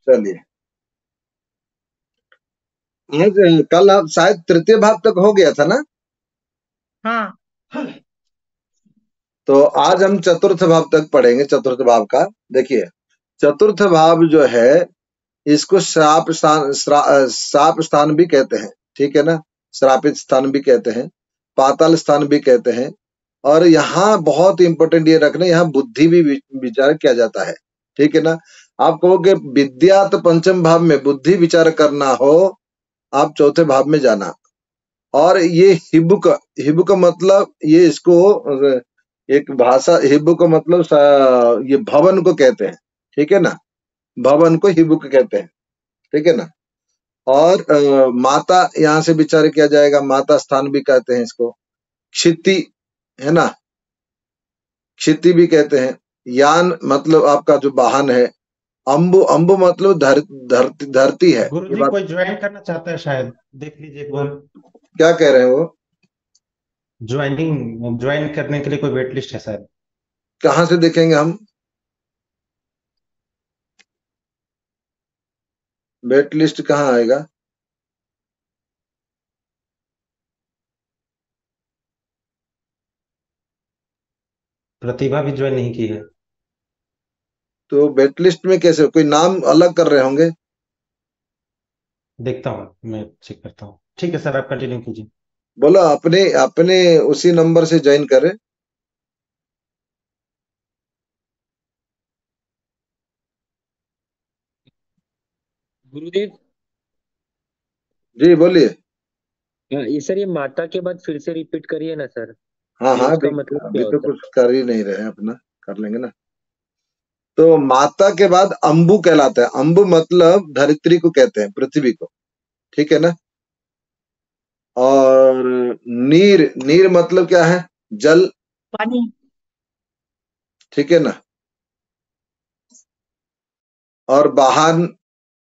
चलिए, आज कल आप शायद तृतीय भाव तक हो गया था ना, हाँ। तो आज हम चतुर्थ भाव तक पढ़ेंगे। चतुर्थ भाव का देखिए, चतुर्थ भाव जो है इसको श्राप स्थान भी कहते हैं, ठीक है ना, श्रापित स्थान भी कहते हैं, पाताल स्थान भी कहते हैं। और यहाँ बहुत इंपॉर्टेंट ये रखना, यहाँ बुद्धि भी विचार किया जाता है, ठीक है ना। आप कहोगे विद्या तो पंचम भाव में, बुद्धि विचार करना हो आप चौथे भाव में जाना। और ये हिबुक, हिबुक मतलब ये इसको एक भाषा, हिबुक का मतलब ये भवन को कहते हैं, ठीक है ना, भवन को हिबुक कहते हैं, ठीक है ना। और माता यहाँ से विचार किया जाएगा, माता स्थान भी कहते हैं इसको, क्षिति है ना, क्षिति भी कहते हैं। यान मतलब आपका जो वाहन है, अंबु, अंबु मतलब धरती है, ये गुरुजी बात कोई ज्वाइन करना चाहता है, शायद देख लीजिए एक बार। क्या कह रहे हैं वो, ज्वाइन करने के लिए कोई वेट लिस्ट है शायद। कहाँ से देखेंगे हम, वेट लिस्ट कहाँ आएगा। प्रतिभा भी ज्वाइन नहीं की है। तो वेट लिस्ट में कैसे, कोई नाम अलग कर रहे होंगे। देखता हूँ, मैं चेक करता हूँ। ठीक है सर, आप कंटिन्यू कीजिए। बोलो अपने अपने उसी नंबर से ज्वाइन करें। गुरुदेव। जी बोलिए। ये सर, ये माता के बाद फिर से रिपीट करिए ना सर। हाँ ये हाँ, उसका अभी मतलब अभी क्या तो होता कुछ कर ही नहीं रहे हैं, अपना कर लेंगे ना। तो माता के बाद अंबु कहलाता है, अंबु मतलब धरित्री को कहते हैं, पृथ्वी को, ठीक है ना। और नीर, नीर मतलब क्या है, जल, पानी। ठीक है ना। और वाहन,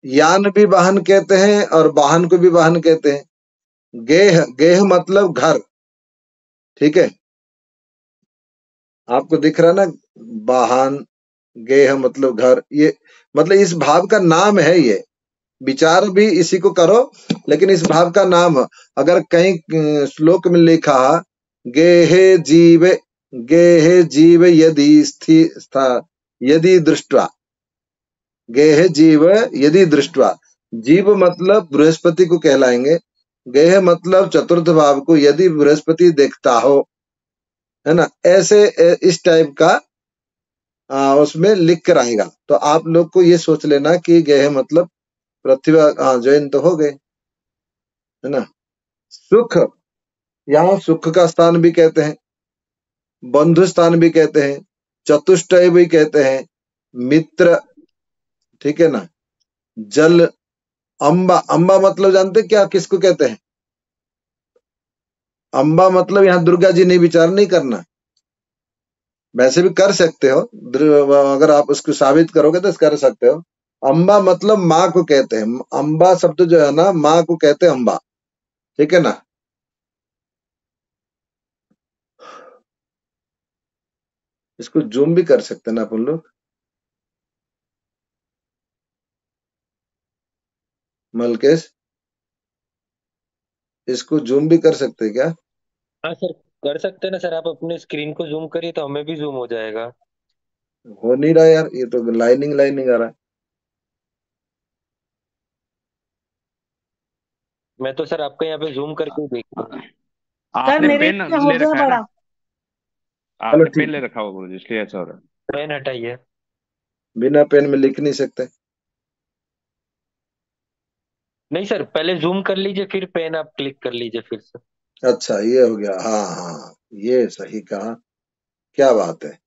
यान भी वाहन कहते हैं और वाहन को भी वाहन कहते हैं। गेह, गेह मतलब घर, ठीक है, आपको दिख रहा ना, वाहन, गेह मतलब घर, ये मतलब इस भाव का नाम है ये, विचार भी इसी को करो, लेकिन इस भाव का नाम अगर कहीं श्लोक में लिखा गेहे जीव, गेहे जीव यदि यदि दृष्टवा, गेहे जीव यदि दृष्टवा, जीव मतलब बृहस्पति को कहलाएंगे, गेह मतलब चतुर्थ भाव को, यदि बृहस्पति देखता हो, है ना, ऐसे इस टाइप का उसमें लिख कर आएगा। तो आप लोग को ये सोच लेना कि गेह मतलब पृथ्वी, जैन तो हो गए, है ना। सुख, यहाँ सुख का स्थान भी कहते हैं, बंधु स्थान भी कहते हैं, चतुष्टय भी कहते हैं, मित्र, ठीक है ना, जल, अंबा, अंबा मतलब जानते क्या किसको कहते हैं, अंबा मतलब यहाँ दुर्गा जी नहीं, विचार नहीं करना, वैसे भी कर सकते हो, अगर आप उसको साबित करोगे तो कर सकते हो। अंबा मतलब माँ को कहते हैं, अंबा शब्द जो है ना, माँ को कहते हैं अंबा, ठीक है ना। इसको जूम भी कर सकते हैं ना अपन लोग, मलकेश, इसको जूम भी कर सकते हैं क्या। हाँ सर, कर सकते हैं ना सर। आप अपने स्क्रीन को जूम करिए तो हमें भी जूम हो जाएगा। हो नहीं रहा यार, ये तो लाइनिंग लाइनिंग आ रहा है। मैं तो सर आपका यहाँ पे जूम करके ही देख रहा हूँ। सर आपने मेरे पेन इसमें हो ले गया रखा है ना, बड़ा। चलो आपने पेन ठीक ले है, रखा होगा गुरुजी, इसलिए ऐसा हो रहा है। पेन हटाइए। बिना पेन में लिख नहीं सकते। नहीं सर, पहले जूम कर लीजिए, फिर पेन आप क्लिक कर लीजिए फिर से। अच्छा ये हो गया, हाँ हाँ, ये सही कहा, क्या बात है,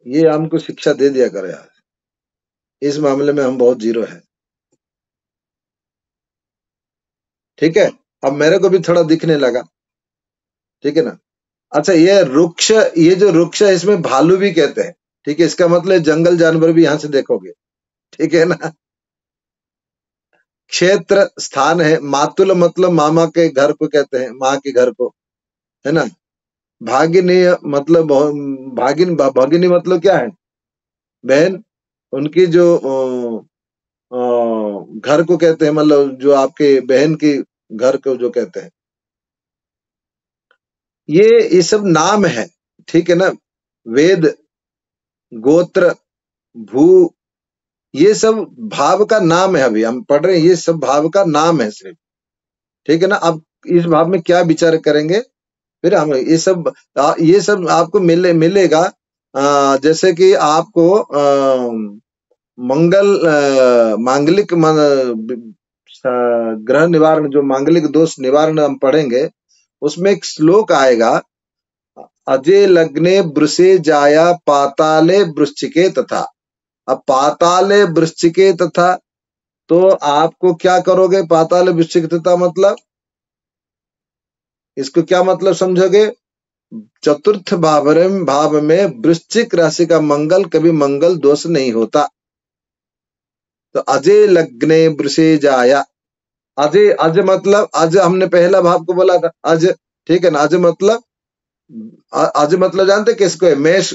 ये हमको शिक्षा दे दिया करे यार, इस मामले में हम बहुत जीरो है, ठीक है। अब मेरे को भी थोड़ा दिखने लगा, ठीक है ना। अच्छा ये रुक्ष, ये जो रुक्ष है इसमें भालू भी कहते हैं, ठीक है, इसका मतलब जंगल जानवर भी यहाँ से देखोगे, ठीक है ना। क्षेत्र स्थान है, मातुल मतलब मामा के घर को कहते हैं, माँ के घर को, है ना। भागिनी मतलब भागिनी मतलब क्या है, बहन, उनकी जो घर को कहते हैं, मतलब जो आपके बहन की घर को जो कहते हैं, ये सब नाम है, ठीक है ना। वेद, गोत्र, भू, ये सब भाव का नाम है। अभी हम पढ़ रहे हैं, ये सब भाव का नाम है सिर्फ, ठीक है ना। अब इस भाव में क्या विचार करेंगे, फिर हम ये सब आपको मिलेगा। जैसे कि आपको मांगलिक ग्रह निवारण, जो मांगलिक दोष निवारण हम पढ़ेंगे, उसमें एक श्लोक आएगा, अजय लग्ने वृषे जाया पाताले वृश्चिके तथा। अब पाताले वृश्चिके तथा, तो आपको क्या करोगे? पाताले वृश्चिके तथा मतलब, इसको क्या मतलब समझोगे? चतुर्थ भाव में वृश्चिक राशि का मंगल कभी मंगल दोष नहीं होता। तो अजय लग्ने वृषे जाया, अजय, अज मतलब, अज हमने पहला भाव को बोला था, अज, ठीक है ना। अज मतलब जानते किसको है? मेष,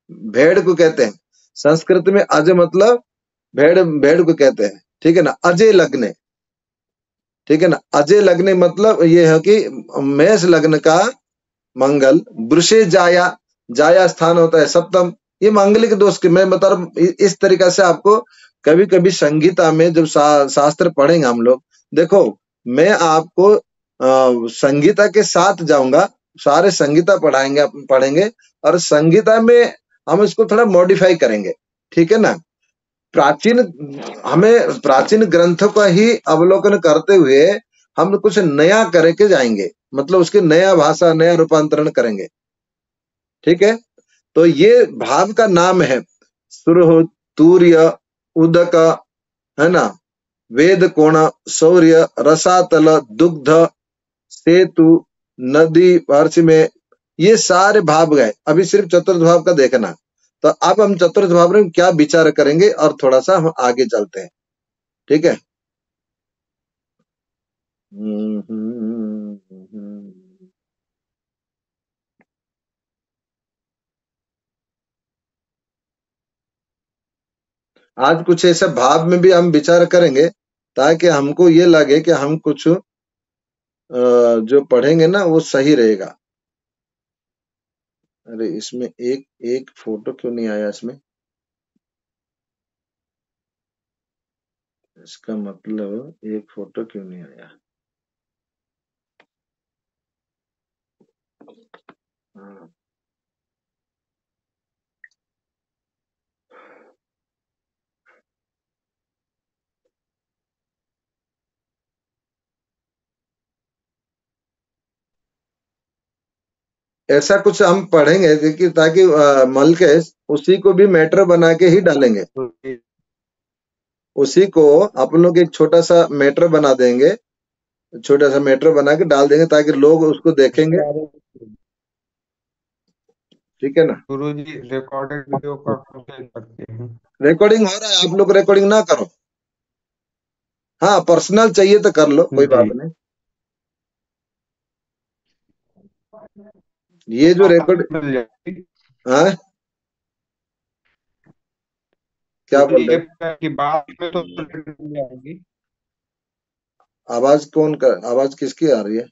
भेड़ को कहते हैं संस्कृत में। अज मतलब भेड़ को कहते हैं, ठीक है ना। अजय लग्ने, ठीक है ना। अजय लग्ने मतलब ये है कि मेष लग्न का मंगल, वृषे जाया, जाया स्थान होता है सप्तम, ये मांगलिक दोष के, मैं बता रहा हूं। इस तरीका से आपको कभी कभी संगीता में जब शास्त्र पढ़ेंगे हम लोग, देखो मैं आपको संगीता के साथ जाऊंगा, सारे संगीता पढ़ेंगे, और संगीता में हम इसको थोड़ा मॉडिफाई करेंगे, ठीक है ना। हमें प्राचीन ग्रंथों का ही अवलोकन करते हुए हम कुछ नया करके जाएंगे, मतलब उसकी नया भाषा, नया रूपांतरण करेंगे, ठीक है। तो ये भाव का नाम है, सुरह, तूर्य, उदक, है ना, वेद कोण, शौर्य, रसातल, दुग्ध, सेतु, नदी, पार्श्व में, ये सारे भाव गए। अभी सिर्फ चतुर्थ भाव का देखना। तो अब हम चतुर्थ भाव में क्या विचार करेंगे, और थोड़ा सा हम आगे चलते हैं, ठीक है। आज कुछ ऐसे भाव में भी हम विचार करेंगे, ताकि हमको ये लगे कि हम कुछ जो पढ़ेंगे ना वो सही रहेगा। अरे इसमें एक फोटो क्यों नहीं आया इसमें? इसका मतलब एक फोटो क्यों नहीं आया? हाँ, ऐसा कुछ हम पढ़ेंगे देखिए, ताकि मलकेश उसी को भी मैटर बना के ही डालेंगे। उसी को अपन लोग एक छोटा सा मैटर बना देंगे, छोटा सा मैटर बना के डाल देंगे, ताकि लोग उसको देखेंगे, ठीक है ना। गुरुजी रिकॉर्डेड वीडियो का कंटेंट करते हैं। रिकॉर्डिंग हो रहा है, आप लोग रिकॉर्डिंग ना करो। हाँ, पर्सनल चाहिए तो कर लो, कोई बात नहीं। ये जो रिकॉर्ड, मिल जाएगी। हाँ क्या बोल रहे हैं? की बात में तो मिल जाएगी। आवाज आवाज किसकी आ रही है?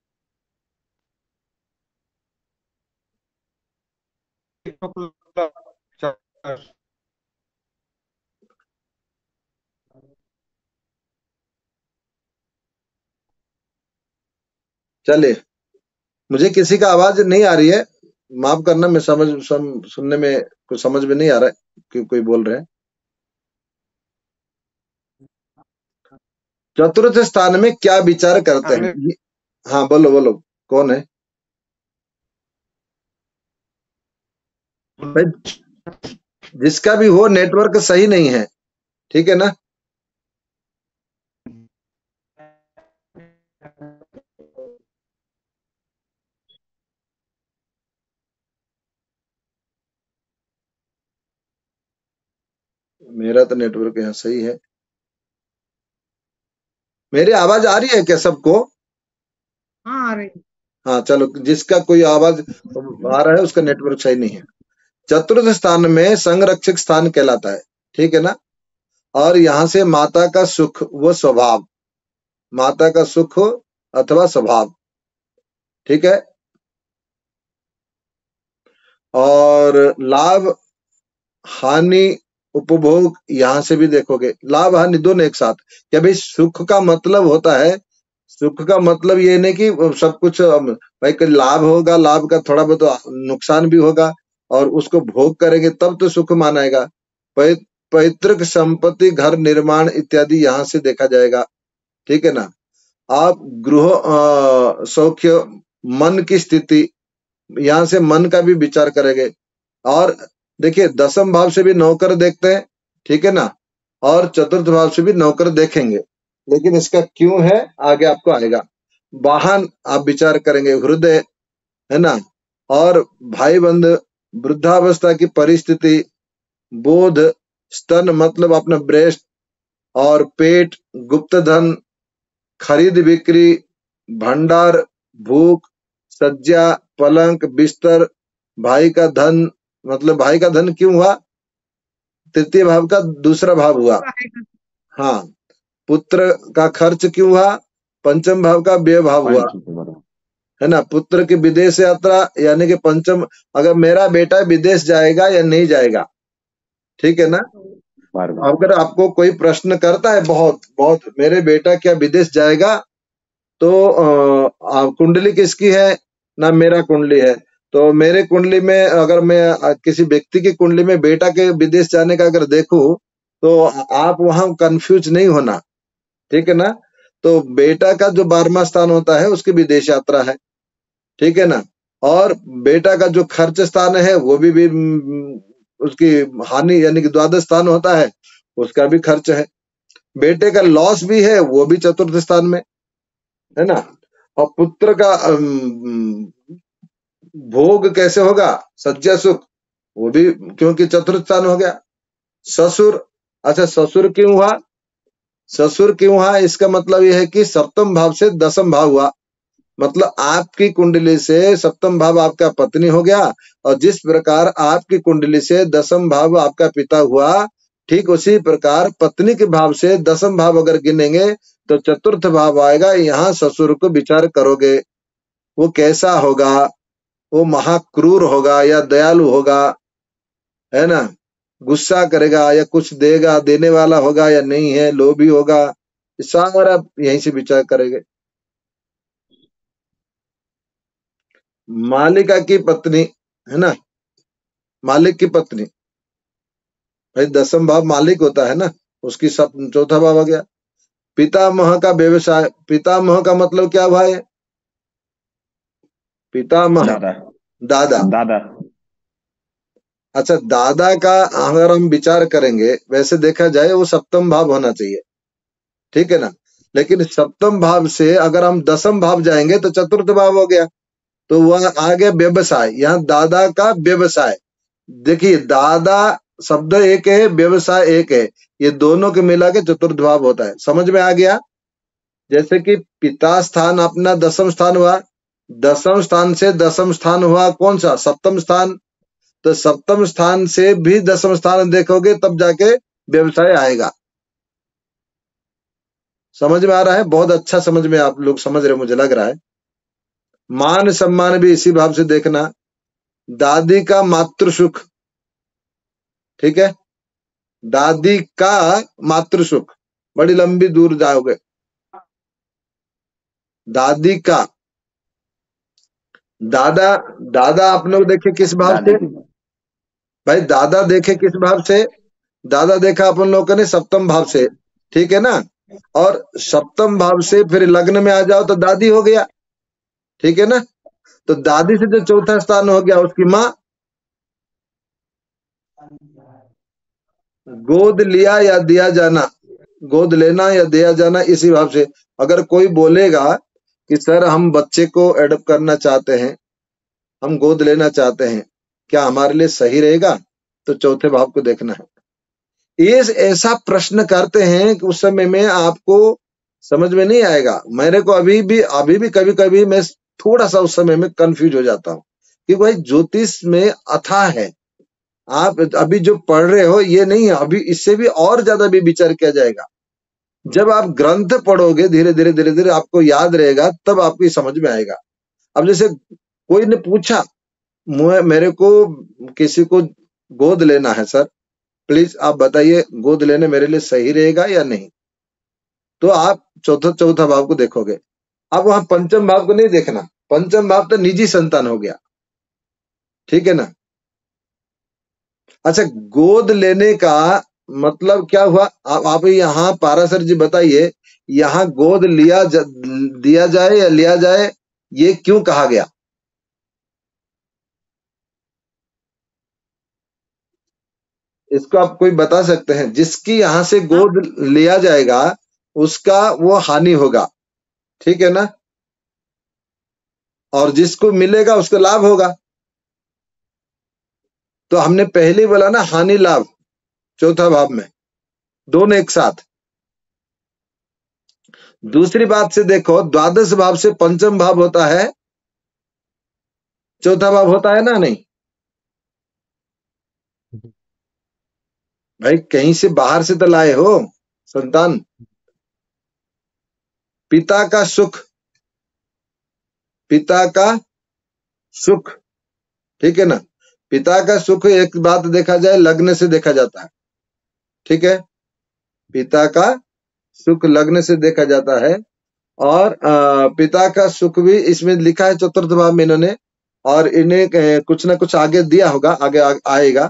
चलिए, मुझे किसी का आवाज नहीं आ रही है, माफ करना, मैं सुनने में कुछ समझ में नहीं आ रहा है कि कोई बोल रहे हैं। चतुर्थ स्थान में क्या विचार करते हैं? हाँ बोलो बोलो, कौन है भाई? जिसका भी हो, नेटवर्क सही नहीं है, ठीक है ना। मेरा तो नेटवर्क यहाँ सही है। मेरी आवाज आ रही है क्या सबको? हाँ आ रही। हाँ चलो, जिसका कोई आवाज आ रहा है उसका नेटवर्क सही नहीं है। चतुर्थ स्थान में संरक्षक स्थान कहलाता है, ठीक है ना। और यहाँ से माता का सुख वो स्वभाव, माता का सुख अथवा स्वभाव, ठीक है। और लाभ हानि उपभोग, यहां से भी देखोगे लाभ हानि दोनों एक साथ। क्या भाई सुख का मतलब होता है, सुख का मतलब ये नहीं कि सब कुछ भाई कोई लाभ होगा, लाभ का थोड़ा बहुत नुकसान भी होगा और उसको भोग करेंगे तब तो सुख मानाएगा। पैतृक संपत्ति, घर निर्माण इत्यादि यहाँ से देखा जाएगा, ठीक है ना। आप गृह सौख्य, मन की स्थिति, यहाँ से मन का भी विचार करेंगे। और देखिए दसम भाव से भी नौकर देखते हैं, ठीक है ना, और चतुर्थ भाव से भी नौकर देखेंगे, लेकिन इसका क्यों है आगे आपको आएगा। वाहन आप विचार करेंगे, हृदय, है ना, और भाई बंध, वृद्धावस्था की परिस्थिति, बोध, स्तन मतलब अपना ब्रेस्ट, और पेट, गुप्त धन, खरीद बिक्री, भंडार, भूख, सज्जा, पलंक, बिस्तर, भाई का धन, मतलब भाई का धन क्यों हुआ, तृतीय भाव का दूसरा भाव हुआ। हाँ, पुत्र का खर्च क्यों हुआ, पंचम भाव का व्यय भाव हुआ, है ना। पुत्र की विदेश यात्रा यानी कि पंचम, अगर मेरा बेटा विदेश जाएगा या नहीं जाएगा, ठीक है ना। अगर आपको कोई प्रश्न करता है बहुत बहुत, मेरे बेटा क्या विदेश जाएगा, तो कुंडली किसकी है ना, मेरा कुंडली है, तो मेरे कुंडली में अगर मैं किसी व्यक्ति की कुंडली में बेटा के विदेश जाने का अगर देखूं, तो आप वहां कंफ्यूज नहीं होना, ठीक है ना। तो बेटा का जो 12वां स्थान होता है उसकी विदेश यात्रा है, ठीक है ना। और बेटा का जो खर्च स्थान है वो भी उसकी हानि यानी कि द्वादश स्थान होता है, उसका भी खर्च है। बेटे का लॉस भी है, वो भी चतुर्थ स्थान में, है ना। और पुत्र का भोग कैसे होगा, सज्जा सुख, वो भी क्योंकि चतुर्थ स्थान हो गया। ससुर, अच्छा ससुर क्यों हुआ, ससुर क्यों हुआ, इसका मतलब यह है कि सप्तम भाव से दसम भाव हुआ, मतलब आपकी कुंडली से सप्तम भाव आपका पत्नी हो गया, और जिस प्रकार आपकी कुंडली से दसम भाव आपका पिता हुआ, ठीक उसी प्रकार पत्नी के भाव से दसम भाव अगर गिनेंगे तो चतुर्थ भाव आएगा। यहाँ ससुर को विचार करोगे, वो कैसा होगा, वो महाक्रूर होगा या दयालु होगा, है ना, गुस्सा करेगा या कुछ देगा, देने वाला होगा या नहीं है, लोभी होगा, सारा यहीं से विचार करेंगे। मालिका की पत्नी, है ना, मालिक की पत्नी, भाई दसम भाव मालिक होता है ना, उसकी सब चौथा भाव आ गया। पितामह का व्यवसाय, पितामह का मतलब क्या भाई, पितामह दादा, दादा। अच्छा दादा का अगर हम विचार करेंगे, वैसे देखा जाए वो सप्तम भाव होना चाहिए, ठीक है ना, लेकिन सप्तम भाव से अगर हम दसम भाव जाएंगे तो चतुर्थ भाव हो गया, तो वह आ गया व्यवसाय। यहाँ दादा का व्यवसाय, देखिए दादा शब्द एक है, व्यवसाय एक है, ये दोनों के मिला के चतुर्थ भाव होता है, समझ में आ गया। जैसे कि पिता स्थान अपना दसम स्थान हुआ, दसम स्थान से दसम स्थान हुआ कौन सा, सप्तम स्थान, तो सप्तम स्थान से भी दसम स्थान देखोगे तब जाके व्यवसाय आएगा। समझ में आ रहा है, बहुत अच्छा समझ में आप लोग समझ रहे, मुझे लग रहा है। मान सम्मान भी इसी भाव से देखना, दादी का मातृ सुख, ठीक है, दादी का मातृ सुख, बड़ी लंबी दूर जाओगे, दादी का, दादा, दादा आप लोग देखे किस भाव से भाई, दादा देखे किस भाव से, दादा देखा अपन लोगों ने सप्तम भाव से, ठीक है ना, और सप्तम भाव से फिर लग्न में आ जाओ तो दादी हो गया, ठीक है ना। तो दादी से जो चौथा स्थान हो गया उसकी माँ, गोद लिया या दिया जाना, गोद लेना या दिया जाना इसी भाव से। अगर कोई बोलेगा कि सर हम बच्चे को एडॉप्ट करना चाहते हैं, हम गोद लेना चाहते हैं, क्या हमारे लिए सही रहेगा, तो चौथे भाव को देखना है। ये ऐसा प्रश्न करते हैं कि उस समय में आपको समझ में नहीं आएगा। मेरे को अभी भी कभी कभी मैं थोड़ा सा उस समय में कंफ्यूज हो जाता हूँ कि भाई ज्योतिष में अथाह है, आप अभी जो पढ़ रहे हो ये नहीं है, अभी इससे भी और ज्यादा भी विचार किया जाएगा। जब आप ग्रंथ पढ़ोगे धीरे धीरे धीरे धीरे आपको याद रहेगा, तब आपकी समझ में आएगा। अब जैसे कोई ने पूछा मेरे को किसी को गोद लेना है सर, प्लीज आप बताइए गोद लेने मेरे लिए सही रहेगा या नहीं, तो आप चौथा भाव को देखोगे। अब वहां पंचम भाव को नहीं देखना, पंचम भाव तो निजी संतान हो गया, ठीक है ना। अच्छा, गोद लेने का मतलब क्या हुआ? आप यहाँ पारासर जी बताइए, यहाँ गोद दिया जाए या लिया जाए, ये क्यों कहा गया? इसको आप कोई बता सकते हैं? जिसकी यहाँ से गोद लिया जाएगा उसका वो हानि होगा, ठीक है ना, और जिसको मिलेगा उसको लाभ होगा। तो हमने पहले बोला ना, हानि लाभ चौथा भाव में, दोनों एक साथ। दूसरी बात से देखो, द्वादश भाव से पंचम भाव होता है, चौथा भाव होता है ना नहीं? भाई कहीं से बाहर से तो लाए हो संतान। पिता का सुख, पिता का सुख, ठीक है ना। पिता का सुख एक बात देखा जाए लग्न से देखा जाता है, ठीक है। पिता का सुख लग्न से देखा जाता है, और पिता का सुख भी इसमें लिखा है चतुर्थ भाव में इन्होंने, और इन्हें कुछ ना कुछ आगे दिया होगा, आगे आएगा।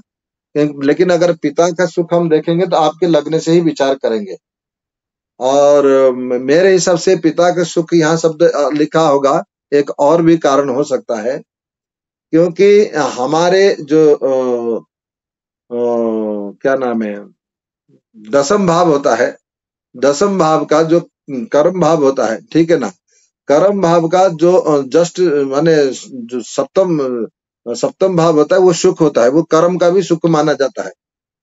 लेकिन अगर पिता का सुख हम देखेंगे तो आपके लग्न से ही विचार करेंगे। और मेरे हिसाब से पिता का सुख यहाँ शब्द लिखा होगा, एक और भी कारण हो सकता है, क्योंकि हमारे जो क्या नाम है, दसम भाव होता है, दसम भाव का जो कर्म भाव होता है, ठीक है ना, कर्म भाव का जो जस्ट माने जो सप्तम भाव होता है वो सुख होता है, वो कर्म का भी सुख माना जाता है,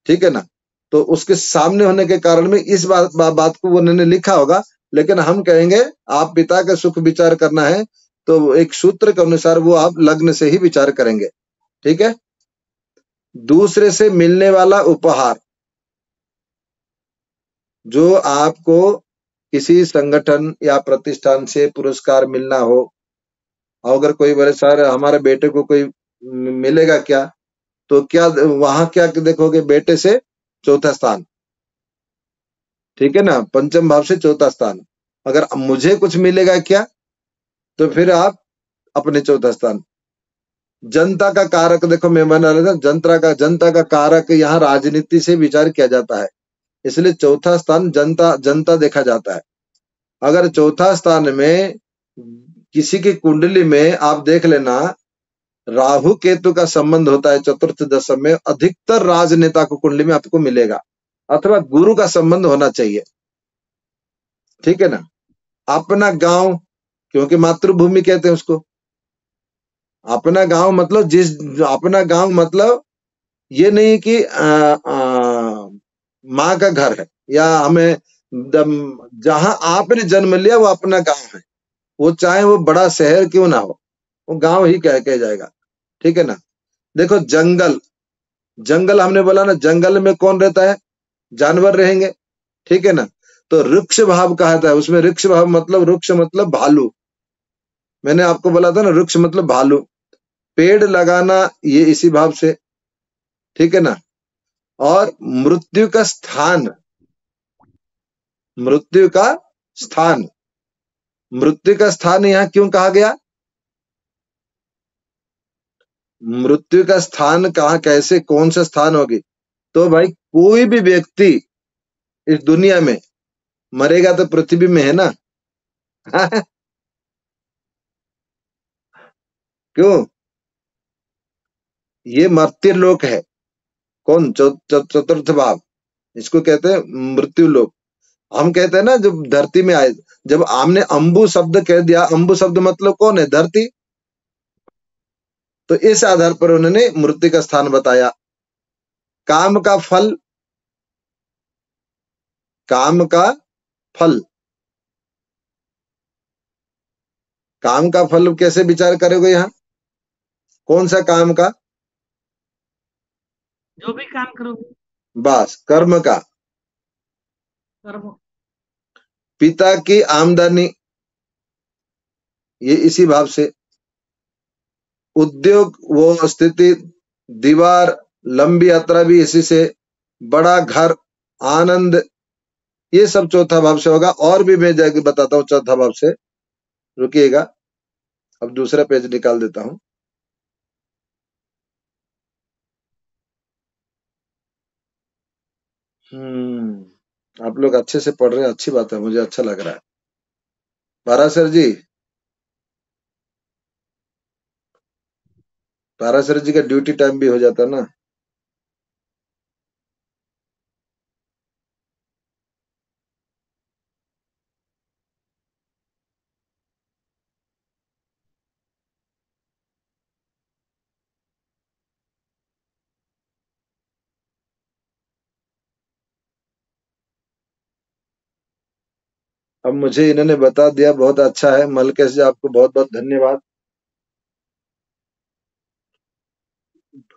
ठीक है ना। तो उसके सामने होने के कारण में इस बात को उन्होंने लिखा होगा। लेकिन हम कहेंगे आप पिता का सुख विचार करना है तो एक सूत्र के अनुसार वो आप लग्न से ही विचार करेंगे, ठीक है। दूसरे से मिलने वाला उपहार, जो आपको किसी संगठन या प्रतिष्ठान से पुरस्कार मिलना हो, अगर कोई बोले सर हमारे बेटे को कोई मिलेगा क्या, तो क्या वहां क्या देखोगे? बेटे से चौथा स्थान, ठीक है ना, पंचम भाव से चौथा स्थान। अगर मुझे कुछ मिलेगा क्या, तो फिर आप अपने चौथा स्थान। जनता का कारक देखो, मैं बना रहा था, जनता का कारक यहाँ राजनीति से विचार किया जाता है, इसलिए चौथा स्थान जनता देखा जाता है। अगर चौथा स्थान में किसी की कुंडली में आप देख लेना, राहु केतु का संबंध होता है चतुर्थ दशम में, अधिकतर राजनेता को कुंडली में आपको मिलेगा, अथवा गुरु का संबंध होना चाहिए, ठीक है ना। अपना गांव, क्योंकि मातृभूमि कहते हैं उसको, अपना गांव मतलब अपना गांव मतलब ये नहीं कि माँ का घर है, या हमें जहां आपने जन्म लिया वो अपना गांव है, वो चाहे वो बड़ा शहर क्यों ना हो, वो गांव ही कह जाएगा, ठीक है ना। देखो जंगल हमने बोला ना, जंगल में कौन रहता है? जानवर रहेंगे, ठीक है ना। तो वृक्ष भाव कहा था, उसमें वृक्ष भाव मतलब वृक्ष मतलब भालू, मैंने आपको बोला था ना, वृक्ष मतलब भालू। पेड़ लगाना ये इसी भाव से, ठीक है ना। और मृत्यु का स्थान, मृत्यु का स्थान, मृत्यु का स्थान यहाँ क्यों कहा गया? मृत्यु का स्थान कहाँ, कैसे, कौन सा स्थान होगी? तो भाई कोई भी व्यक्ति इस दुनिया में मरेगा तो पृथ्वी में है ना। क्यों? ये मर्त्य लोक है। कौन? चतुर्थ भाव, इसको कहते हैं मृत्यु लोक। हम कहते हैं ना जब धरती में आए, जब हमने अंबु शब्द कह दिया, अंबु शब्द मतलब कौन है? धरती। तो इस आधार पर उन्होंने मृत्यु का स्थान बताया। काम का फल, काम का फल, काम का फल कैसे विचार करोगे? यहाँ कौन सा काम का? जो भी काम करोगे बस कर्म का। कर्म। पिता की आमदनी, ये इसी भाव से। उद्योग वो स्थिति, दीवार, लंबी यात्रा भी इसी से। बड़ा घर, आनंद, ये सब चौथा भाव से होगा। और भी मैं जाके बताता हूँ चौथा भाव से, रुकिएगा। अब दूसरा पेज निकाल देता हूँ। आप लोग अच्छे से पढ़ रहे हैं, अच्छी बात है, मुझे अच्छा लग रहा है। पाराशर जी, पाराशर जी का ड्यूटी टाइम भी हो जाता है ना। अब मुझे इन्होंने बता दिया, बहुत अच्छा है। मलकेश जी, आपको बहुत बहुत धन्यवाद।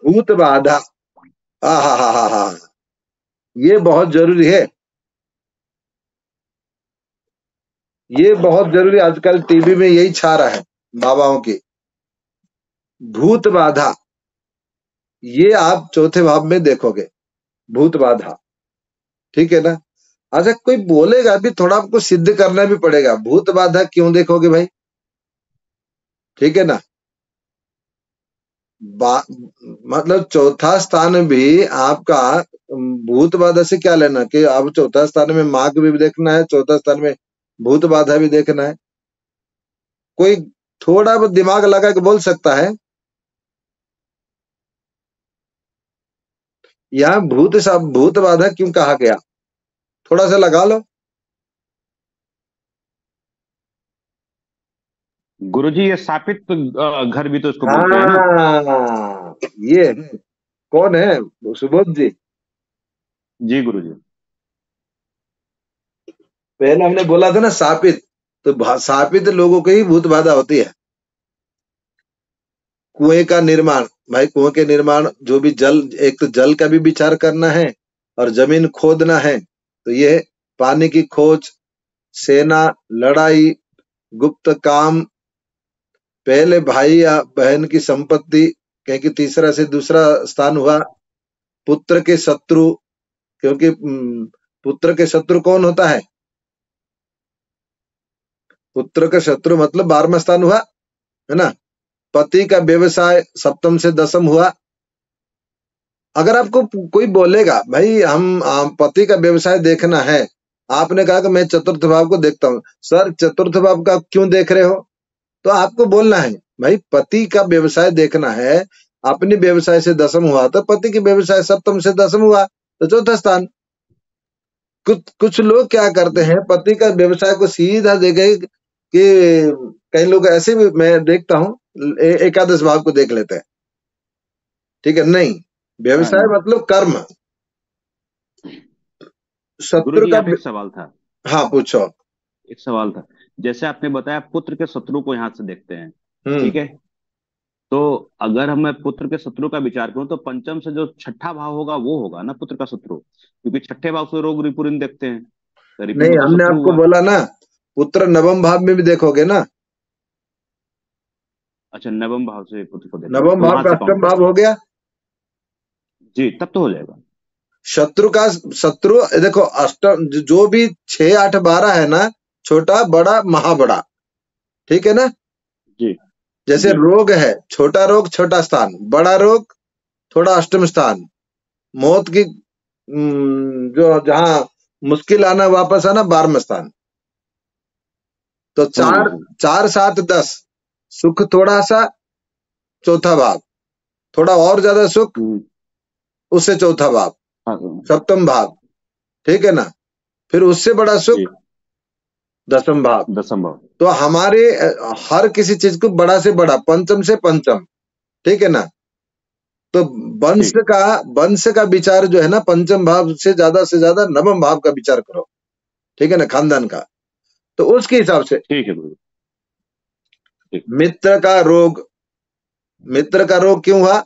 भूत बाधा, हा, ये बहुत जरूरी है। ये बहुत जरूरी, आजकल टीवी में यही छा रहा है बाबाओं की। भूत बाधा, ये आप चौथे भाव में देखोगे, भूत बाधा। ठीक है ना। अच्छा, कोई बोलेगा भी, थोड़ा आपको सिद्ध करना भी पड़ेगा। भूत बाधा क्यों देखोगे भाई? ठीक है ना। मतलब चौथा स्थान भी आपका भूत बाधा से क्या लेना, कि आप चौथा स्थान में मार्ग भी देखना है, चौथा स्थान में भूत बाधा भी देखना है। कोई थोड़ा बहुत दिमाग लगा के बोल सकता है? यहाँ भूत बाधा क्यों कहा गया, थोड़ा सा लगा लो। गुरुजी ये शापित घर भी तो इसको बोलते हैं ना। हाँ, ये है। कौन है? सुबोध जी। जी गुरुजी। पहले हमने बोला था ना शापित, तो शापित लोगों को ही भूत बाधा होती है। कुएं का निर्माण, भाई कुएं के निर्माण, जो भी जल, एक तो जल का भी विचार करना है और जमीन खोदना है। तो ये पानी की खोज, सेना, लड़ाई, गुप्त काम, पहले भाई या बहन की संपत्ति, क्योंकि तीसरा से दूसरा स्थान हुआ। पुत्र के शत्रु, क्योंकि पुत्र के शत्रु कौन होता है? पुत्र का शत्रु मतलब 12वां स्थान हुआ, है ना। पति का व्यवसाय, सप्तम से दसम हुआ। अगर आपको कोई बोलेगा भाई हम पति का व्यवसाय देखना है, आपने कहा कि मैं चतुर्थ भाव को देखता हूँ। सर चतुर्थ भाव का क्यों देख रहे हो? तो आपको बोलना है भाई पति का व्यवसाय देखना है, अपने व्यवसाय से दसम हुआ तो पति के व्यवसाय सप्तम से दसम हुआ तो चौथा स्थान। कुछ लोग क्या करते हैं, पति का व्यवसाय को सीधा देखे कि कई लोग ऐसे भी मैं देखता हूँ, एकादश भाव को देख लेते हैं। ठीक है, नहीं, व्यवसाय मतलब कर्म। शत्रु गुरुजी का, यहाँ पे एक सवाल था। हाँ पूछो। एक सवाल था, जैसे आपने बताया पुत्र के शत्रु को यहाँ से देखते हैं, हम्म ठीक है। तो अगर हम पुत्र के शत्रु का विचार करूं तो पंचम से जो छठा भाव होगा वो होगा ना पुत्र का शत्रु, क्योंकि छठे भाव से रोग रिपुरन देखते हैं, तो नहीं, रिपुन तो हमने शत्रु आपको हुआ। बोला ना, पुत्र नवम भाव में भी देखोगे ना। अच्छा, नवम भाव से पुत्र को देखते हैं नवम तो भाव वहां का से काउंट अष्टम भाव करेंगे। हो गया। जी, तब तो हो जाएगा। शत्रु का शत्रु देखो, अष्टम जो भी 6, 8, 12 है ना, छोटा बड़ा महाबड़ा। ठीक है ना। जी जैसे जी। रोग है, छोटा रोग छोटा स्थान, बड़ा रोग थोड़ा अष्टम स्थान, मौत की जो जहां मुश्किल आना वापस आना 12वां स्थान। तो समझ गया 4, समझ 4, 7, 10 सुख थोड़ा सा, चौथा भाव। थोड़ा और ज्यादा सुख, गया। उससे चौथा भाव, हाँ, सप्तम भाव। ठीक है ना। फिर उससे बड़ा जी, सुख, दसम भाव। दसम भाव। तो हमारे हर किसी चीज को बड़ा से बड़ा, पंचम से पंचम। ठीक है ना। तो वंश ठीक, का विचार जो है ना, पंचम भाव से ज्यादा नवम भाव का विचार करो। ठीक है ना, खानदान का। तो उसके हिसाब से ठीक है गुरु। ठीक। मित्र का रोग, मित्र का रोग क्यों हुआ?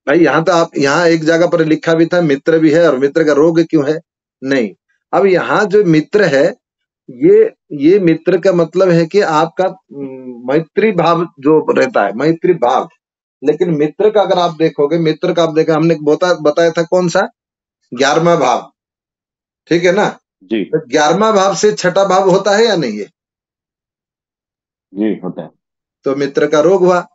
भाई यहाँ तो आप यहाँ एक जगह पर लिखा भी था मित्र भी है और मित्र का रोग क्यों है? नहीं। अब यहाँ जो मित्र है ये मित्र का मतलब है कि आपका मैत्री भाव जो रहता है, मैत्री भाव। लेकिन मित्र का अगर आप देखोगे, मित्र का आप देखा हमने बताया था कौन सा? 11वां भाव, ठीक है ना? जी तो 11वां भाव से छठा भाव होता है या नहीं? है जी होता है। तो मित्र का रोग हुआ।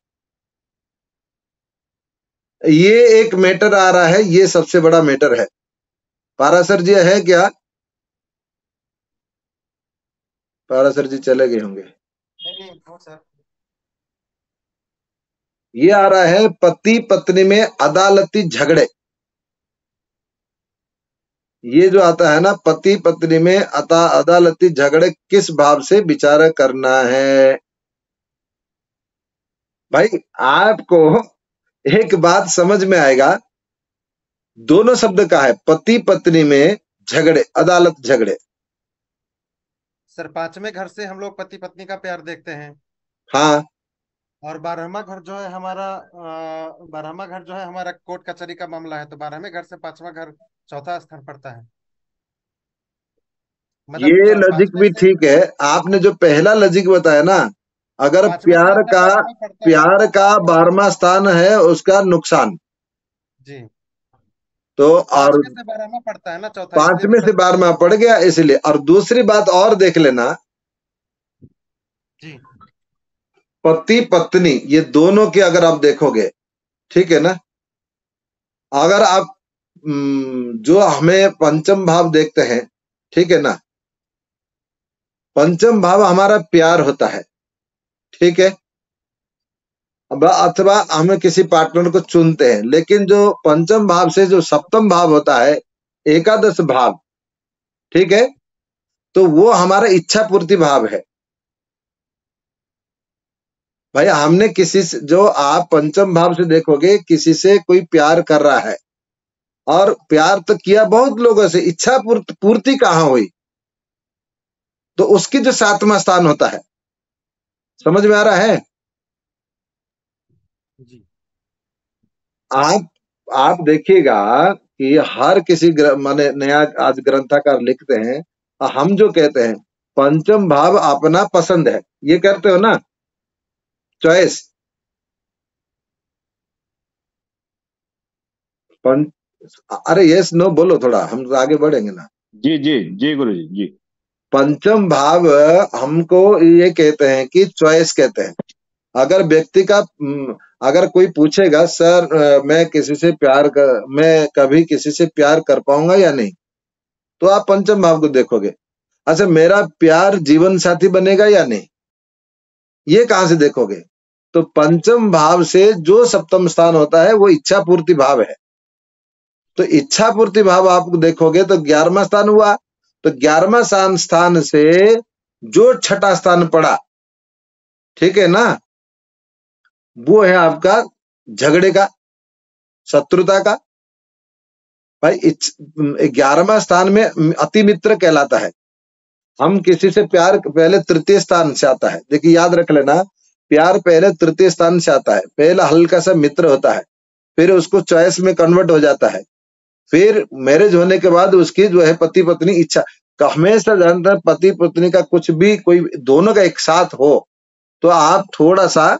ये एक मैटर आ रहा है, ये सबसे बड़ा मैटर है। पारासर जी है क्या? पारासर जी चले गए होंगे। नहीं हो सर। ये आ रहा है पति पत्नी में अदालती झगड़े। ये जो आता है ना पति पत्नी में अदालती झगड़े, किस भाव से विचार करना है? भाई आपको एक बात समझ में आएगा, दोनों शब्द का है, पति पत्नी में झगड़े, अदालत झगड़े। सर 5वें घर से हम लोग पति पत्नी का प्यार देखते हैं, हाँ, और 12वां घर जो है हमारा 12वां घर जो है हमारा कोर्ट कचहरी का मामला है, तो 12वें घर से 5वां घर चौथा स्थान पड़ता है। मतलब ये लॉजिक 5वें भी से ठीक है। आपने जो पहला लॉजिक बताया ना, अगर 5वें से अगर 12वां पड़ता है प्यार का तो 12वां स्थान है उसका नुकसान, जी तो और 5वें से 12वां पड़ता है ना चौथा, इसलिए 5वें से दिक्कत 12वां पड़ गया इसलिए। और दूसरी बात और देख लेना, जी पति पत्नी ये दोनों के अगर आप देखोगे, ठीक है ना, अगर आप जो हमें पंचम भाव देखते हैं, ठीक है ना, पंचम भाव हमारा प्यार होता है, ठीक है, अथवा हम किसी पार्टनर को चुनते हैं। लेकिन जो पंचम भाव से जो सप्तम भाव होता है, एकादश भाव, ठीक है, तो वो हमारा इच्छा पूर्ति भाव है। भाई हमने किसी से, जो आप पंचम भाव से देखोगे, किसी से कोई प्यार कर रहा है और प्यार तो किया बहुत लोगों से, इच्छा पूर्ति कहाँ हुई? तो उसकी जो 7वां स्थान होता है, समझ में आ रहा है? जी आप देखिएगा कि हर किसी माने नया आज ग्रंथकार लिखते हैं, हम जो कहते हैं पंचम भाव अपना पसंद है, ये करते हो ना, चॉइस। अरे यस नो बोलो, थोड़ा हम आगे बढ़ेंगे ना। जी जी जी गुरु जी जी। पंचम भाव हमको ये कहते हैं कि चॉइस कहते हैं। अगर व्यक्ति का अगर कोई पूछेगा सर मैं कभी किसी से प्यार कर पाऊंगा या नहीं, तो आप पंचम भाव को देखोगे। अच्छा मेरा प्यार जीवन साथी बनेगा या नहीं, ये कहां से देखोगे? तो पंचम भाव से जो सप्तम स्थान होता है वो इच्छा पूर्ति भाव है। तो इच्छा पूर्ति भाव आप देखोगे तो 11वां स्थान हुआ। तो 11वां स्थान से जो छठा स्थान पड़ा, ठीक है ना, वो है आपका झगड़े का, शत्रुता का। भाई 11वां स्थान में अति मित्र कहलाता है। हम किसी से प्यार पहले तृतीय स्थान से आता है, देखिए याद रख लेना, प्यार पहले तृतीय स्थान से आता है। पहला हल्का सा मित्र होता है, फिर उसको चॉइस में कन्वर्ट हो जाता है, फिर मैरिज होने के बाद उसकी जो है पति पत्नी इच्छा का, हमेशा जानता है पति पत्नी का कुछ भी कोई दोनों का एक साथ हो तो आप थोड़ा सा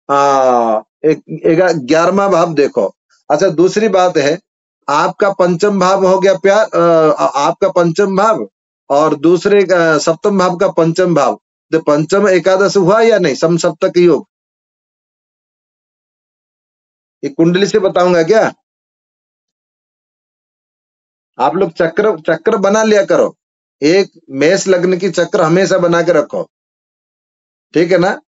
11वां भाव देखो। अच्छा दूसरी बात है, आपका पंचम भाव हो गया प्यार, आपका पंचम भाव और दूसरे सप्तम भाव का पंचम भाव, तो पंचम एकादश हुआ या नहीं? सम सप्तक योग, ये कुंडली से बताऊंगा क्या? आप लोग चक्र बना लिया करो, एक मेष लग्न की चक्र हमेशा बना के रखो, ठीक है ना।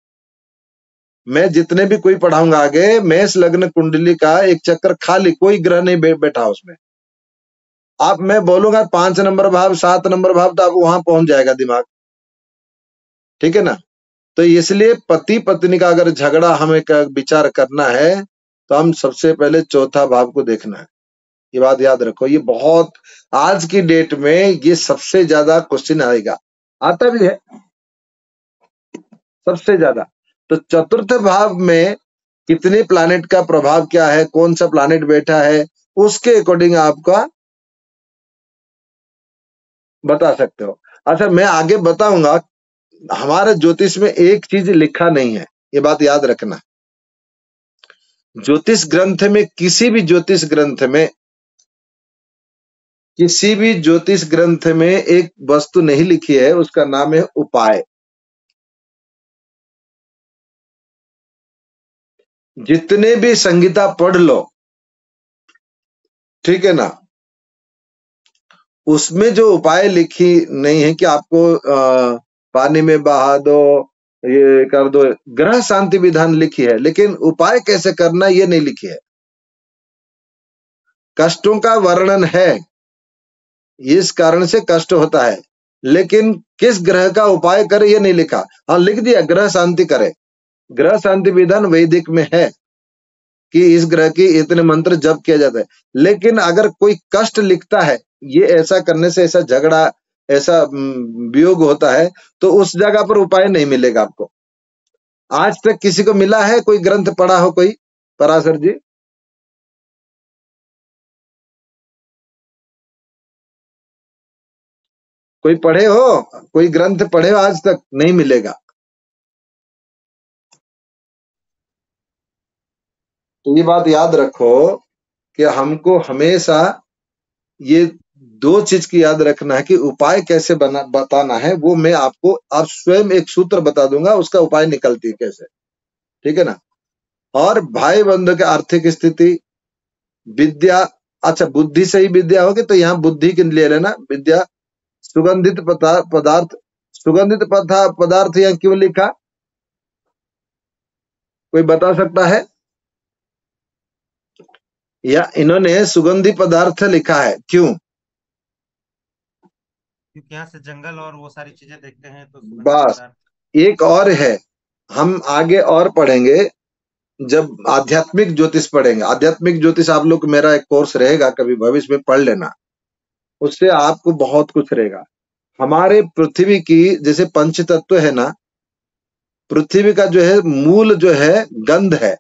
मैं जितने भी कोई पढ़ाऊंगा आगे, मेष लग्न कुंडली का एक चक्र खाली, कोई ग्रह नहीं बैठा उसमें। आप मैं बोलूंगा 5 नंबर भाव 7 नंबर भाव, तो आप वहां पहुंच जाएगा दिमाग, ठीक है ना। तो इसलिए पति पत्नी का अगर झगड़ा हमें विचार करना है तो हम सबसे पहले चौथा भाव को देखना है। ये बात याद रखो, ये बहुत आज की डेट में ये सबसे ज्यादा क्वेश्चन आएगा, आता भी है सबसे ज्यादा। तो चतुर्थ भाव में कितने प्लैनेट का प्रभाव क्या है, कौन सा प्लैनेट बैठा है, उसके अकॉर्डिंग आपका बता सकते हो। अच्छा, मैं आगे बताऊंगा। हमारे ज्योतिष में एक चीज लिखा नहीं है, ये बात याद रखना। ज्योतिष ग्रंथ में, किसी भी ज्योतिष ग्रंथ में, किसी भी ज्योतिष ग्रंथ में एक वस्तु नहीं लिखी है, उसका नाम है उपाय। जितने भी संगीता पढ़ लो, ठीक है ना, उसमें जो उपाय लिखी नहीं है कि आपको पानी में बहा दो, ये कर दो, ग्रह शांति विधान लिखी है, लेकिन उपाय कैसे करना ये नहीं लिखी है। कष्टों का वर्णन है, इस कारण से कष्ट होता है, लेकिन किस ग्रह का उपाय करे ये नहीं लिखा। हाँ, लिख दिया ग्रह शांति करे। ग्रह शांति विधान वैदिक में है कि इस ग्रह की इतने मंत्र जप किया जाता है, लेकिन अगर कोई कष्ट लिखता है, ये ऐसा करने से ऐसा झगड़ा, ऐसा वियोग होता है, तो उस जगह पर उपाय नहीं मिलेगा आपको। आज तक किसी को मिला है, कोई ग्रंथ पढ़ा हो कोई, पराशर जी? कोई पढ़े हो, कोई ग्रंथ पढ़े हो? आज तक नहीं मिलेगा। तो ये बात याद रखो कि हमको हमेशा ये दो चीज की याद रखना है कि उपाय कैसे बताना है, वो मैं आपको अब स्वयं एक सूत्र बता दूंगा, उसका उपाय निकलती है कैसे, ठीक है ना। और भाई बंधु की आर्थिक स्थिति, विद्या, अच्छा बुद्धि से ही विद्या होगी, तो यहाँ बुद्धि के लिए लेना विद्या। सुगंधित पदार्थ, सुगंधित पदार्थ यहाँ क्यों लिखा, कोई बता सकता है? या इन्होंने सुगंधी पदार्थ लिखा है क्यों? क्योंकि यहाँ से जंगल और वो सारी चीजें देखते हैं तो सुगंधित बस, पदार्थ। एक और है, हम आगे और पढ़ेंगे जब आध्यात्मिक ज्योतिष पढ़ेंगे। आध्यात्मिक ज्योतिष आप लोग, मेरा एक कोर्स रहेगा, कभी भविष्य में पढ़ लेना, उससे आपको बहुत कुछ रहेगा। हमारे पृथ्वी की जैसे पंच तत्व है ना, पृथ्वी का जो है मूल जो है गंध है,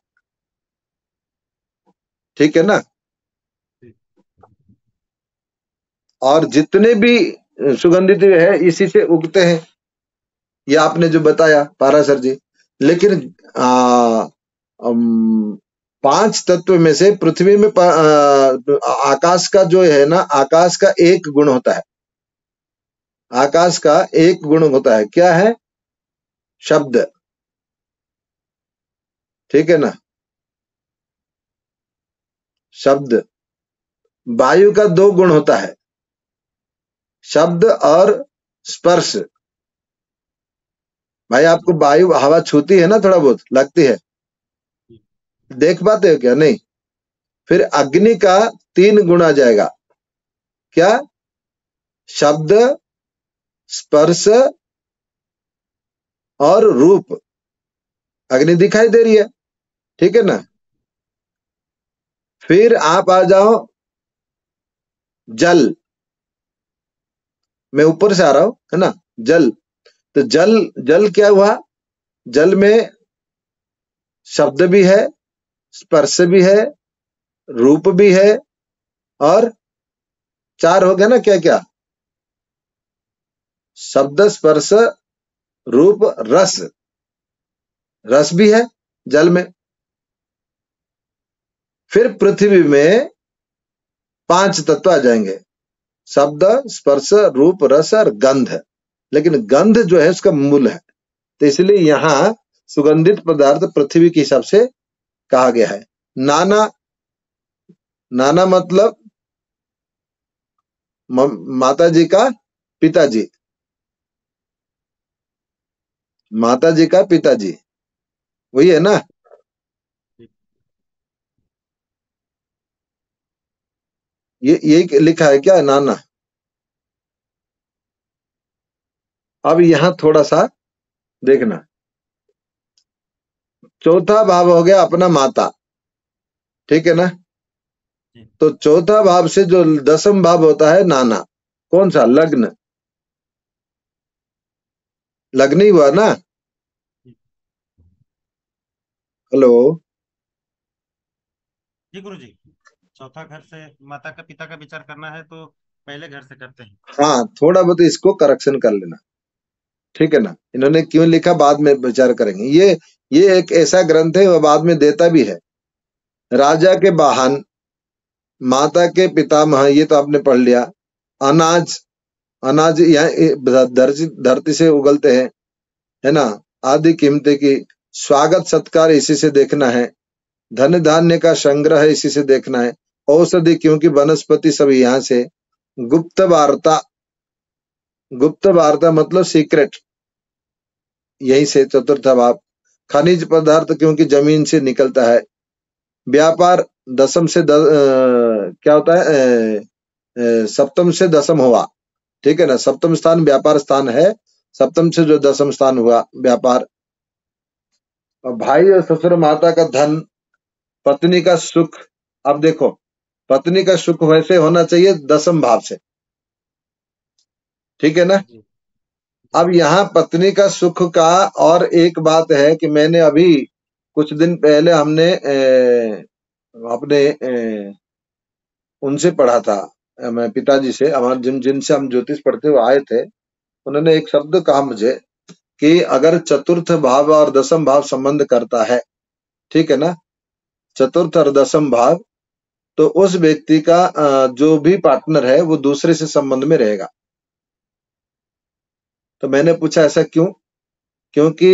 ठीक है ना। और जितने भी सुगंधित है इसी से उगते हैं, ये आपने जो बताया पाराशर जी। लेकिन पांच तत्व में से पृथ्वी में आकाश का जो है ना, आकाश का एक गुण होता है, आकाश का एक गुण होता है, क्या है? शब्द, ठीक है ना, शब्द। वायु का दो गुण होता है, शब्द और स्पर्श। भाई आपको वायु हवा छूती है ना, थोड़ा बहुत लगती है, देख पाते हो क्या? नहीं। फिर अग्नि का तीन गुण आ जाएगा, क्या? शब्द, स्पर्श और रूप। अग्नि दिखाई दे रही है, ठीक है ना। फिर आप आ जाओ जल, मैं ऊपर से आ रहा हूं, है ना, जल। तो जल, जल क्या हुआ? जल में शब्द भी है, स्पर्श भी है, रूप भी है, और चार हो गया ना, क्या क्या? शब्द, स्पर्श, रूप, रस। रस भी है जल में। फिर पृथ्वी में पांच तत्व आ जाएंगे, शब्द, स्पर्श, रूप, रस और गंध। लेकिन गंध जो है उसका मूल है, तो इसलिए यहां सुगंधित पदार्थ पृथ्वी के हिसाब से कहा गया है। नाना, नाना मतलब माता जी का पिताजी, माता जी का पिताजी, वही है ना। ये यही लिखा है क्या, नाना? अब यहां थोड़ा सा देखना, चौथा भाव हो गया अपना माता, ठीक है ना। तो चौथा भाव से जो दसम भाव होता है नाना, कौन सा? लग्न। लग्न ही हुआ ना। हेलो, जी गुरु जी, चौथा घर से माता का पिता का विचार करना है तो पहले घर से करते हैं। हाँ, थोड़ा बहुत इसको करेक्शन कर लेना, ठीक है ना। इन्होंने क्यों लिखा बाद में विचार करेंगे। ये एक ऐसा ग्रंथ है, वह बाद में देता भी है। राजा के वाहन, माता के पितामह, ये तो आपने पढ़ लिया। अनाज, अनाज यहाँ धरती से उगलते हैं, है ना। आदि कीमतें की स्वागत सत्कार इसी से देखना है। धन धान्य का संग्रह इसी से देखना है। औषधि, क्योंकि वनस्पति सब यहाँ से। गुप्त वार्ता, गुप्त वार्ता मतलब सीक्रेट, यही से चतुर्थ भाव। खनिज पदार्थ, क्योंकि जमीन से निकलता है। व्यापार, दसम से क्या होता है, सप्तम से दसम हुआ, ठीक है ना। सप्तम स्थान व्यापार स्थान है, सप्तम से जो दसम स्थान हुआ व्यापार। और भाई और ससुर माता का धन, पत्नी का सुख। अब देखो, पत्नी का सुख वैसे होना चाहिए दसम भाव से, ठीक है ना। जी अब यहाँ पत्नी का सुख का और एक बात है कि मैंने अभी कुछ दिन पहले हमने अपने उनसे पढ़ा था, मैं पिताजी से, हमारे जिनसे हम ज्योतिष पढ़ते हुए आए थे, उन्होंने एक शब्द कहा मुझे कि अगर चतुर्थ भाव और दसम भाव संबंध करता है, ठीक है ना, चतुर्थ और दसम भाव, तो उस व्यक्ति का जो भी पार्टनर है वो दूसरे से संबंध में रहेगा। तो मैंने पूछा ऐसा क्यों? क्योंकि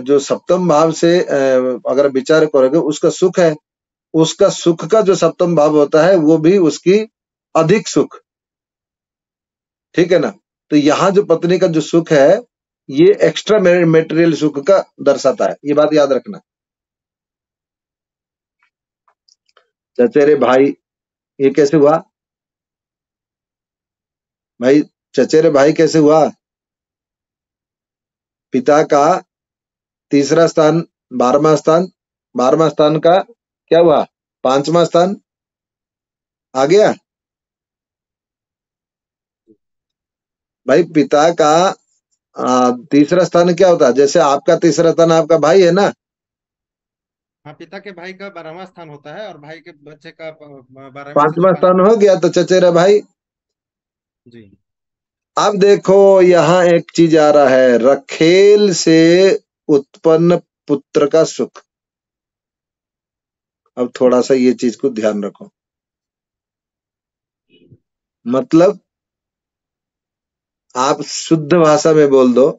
जो सप्तम भाव से अगर विचार करोगे, उसका सुख है, उसका सुख का जो सप्तम भाव होता है वो भी उसकी अधिक सुख, ठीक है ना। तो यहाँ जो पत्नी का जो सुख है, ये एक्स्ट्रा मेटेरियल सुख का दर्शाता है, ये बात याद रखना। चचेरे भाई, ये कैसे हुआ भाई? चचेरे भाई कैसे हुआ? पिता का तीसरा स्थान 12वां स्थान, 12वां स्थान का क्या हुआ? 5वां स्थान आ गया भाई। पिता का तीसरा स्थान क्या होता है? जैसे आपका तीसरा स्थान आपका भाई है ना, हाँ, पिता के भाई का 12वां स्थान होता है और भाई के बच्चे का 12वें से जो 5वां स्थान हो गया, तो चचेरा भाई। जी अब देखो यहाँ एक चीज आ रहा है, रखेल से उत्पन्न पुत्र का सुख। अब थोड़ा सा ये चीज को ध्यान रखो, मतलब आप शुद्ध भाषा में बोल दो,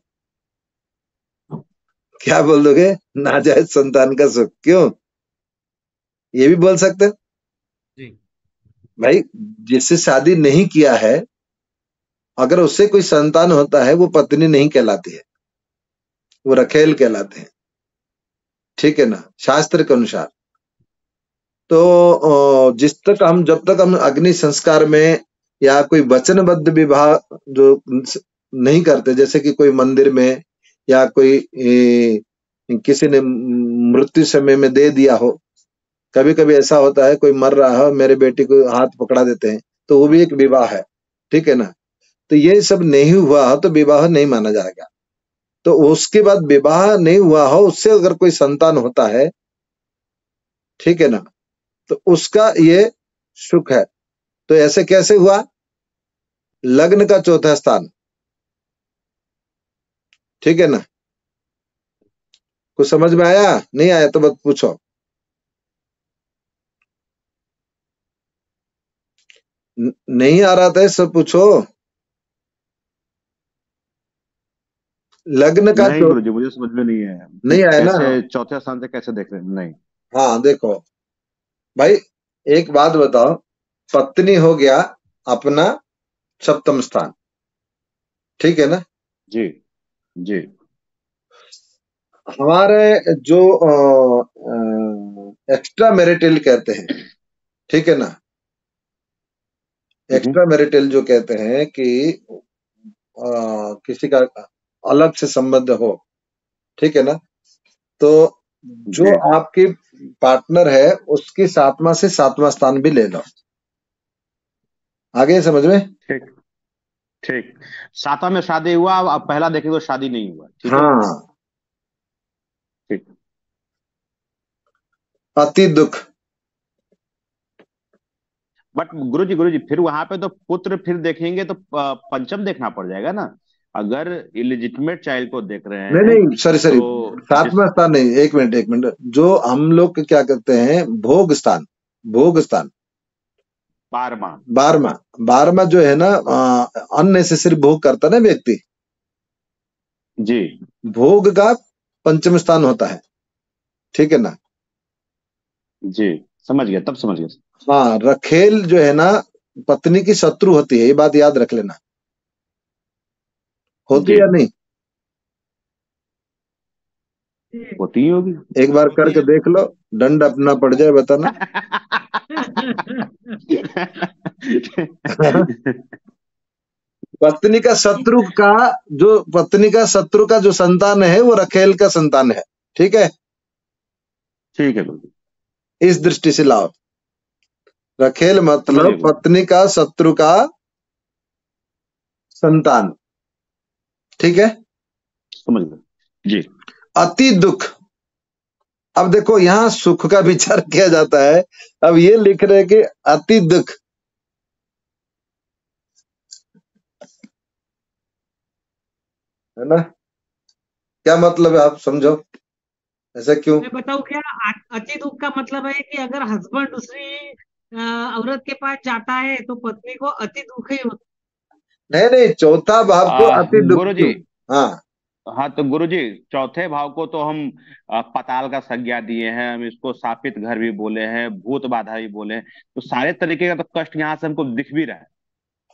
क्या बोल दोगे? नाजायज संतान का सुख। क्यों? ये भी बोल सकते हैं जी भाई। जिससे शादी नहीं किया है, अगर उससे कोई संतान होता है, वो पत्नी नहीं कहलाती है, वो रखेल कहलाते हैं, ठीक है ना, शास्त्र के अनुसार। तो जब तक हम अग्नि संस्कार में या कोई वचनबद्ध विवाह जो नहीं करते, जैसे कि कोई मंदिर में या कोई किसी ने मृत्यु समय में दे दिया हो, कभी कभी ऐसा होता है कोई मर रहा है, मेरे बेटी को हाथ पकड़ा देते हैं, तो वो भी एक विवाह है, ठीक है ना। तो ये सब नहीं हुआ तो विवाह नहीं माना जाएगा। तो उसके बाद विवाह नहीं हुआ हो, उससे अगर कोई संतान होता है, ठीक है ना, तो उसका ये सुख है। तो ऐसे कैसे हुआ? लग्न का चौथा स्थान, ठीक है ना। कुछ समझ में आया? नहीं आया तो बस पूछो। नहीं आ रहा था सब पूछो। लग्न का नहीं गुरुजी, मुझे समझ में नहीं आया कि नहीं आया ना। कैसे चौथे स्थान से कैसे देख रहे हैं। नहीं। हाँ देखो भाई, एक बात बताओ, पत्नी हो गया अपना सप्तम स्थान, ठीक है ना। जी जी। हमारे जो एक्स्ट्रा मैरिटल कहते हैं, ठीक है ना, एक्स्ट्रा मैरिटल जो कहते हैं कि किसी का अलग से संबंध हो, ठीक है ना, तो जो जी आपकी पार्टनर है उसकी 7वां से 7वां स्थान भी ले लो। आगे समझ में? ठीक ठीक। सातवां में शादी हुआ, अब पहला देखें तो शादी नहीं हुआ। ठीक है। हाँ, ठीक। अति दुख, बट गुरु जी फिर वहां पे तो पुत्र फिर देखेंगे तो पंचम देखना पड़ जाएगा ना। अगर इलिजिटमेट चाइल्ड को देख रहे नहीं हैं नहीं, सॉरी सॉरी, तो जिस सातवां स्थान नहीं, एक मिनट, जो हम लोग क्या कहते हैं भोग स्थान, भोग स्थान 12वां। 12वां, 12वां जो है ना, अननेसेसरी भोग करता ना व्यक्ति, जी भोग का पंचम स्थान होता है, ठीक है ना। जी समझ गया, तब समझ गया। हाँ, रखेल जो है ना पत्नी की शत्रु होती है, ये बात याद रख लेना, होती जी है या नहीं? होती ही होगी। एक बार होती करके है। देख लो, दंड अपना पड़ जाए बताना। पत्नी का शत्रु का, जो पत्नी का शत्रु का जो संतान है वो रखेल का संतान है, ठीक है। ठीक है गुरु जी, इस दृष्टि से लाओ, रखेल समझ गया मतलब गुरु पत्नी का शत्रु का संतान, ठीक है। जी, समझ गया जी। अति दुख, अब देखो यहाँ सुख का विचार किया जाता है, अब ये लिख रहे कि अति दुख, है ना, क्या मतलब है आप समझो, ऐसा क्यों? मैं बताऊं क्या? अति दुख का मतलब है कि अगर हस्बैंड दूसरी औरत के पास जाता है तो पत्नी को अति दुख ही होता नहीं नहीं, चौथा भाव को अति दुख गुरु जी, क्यों? हाँ हाँ तो गुरु जी, चौथे भाव को तो हम पताल का संज्ञा दिए हैं, हम इसको शापित घर भी बोले हैं, भूत बाधा भी बोले हैं। तो सारे तरीके का तो कष्ट यहाँ से हमको दिख भी रहा है।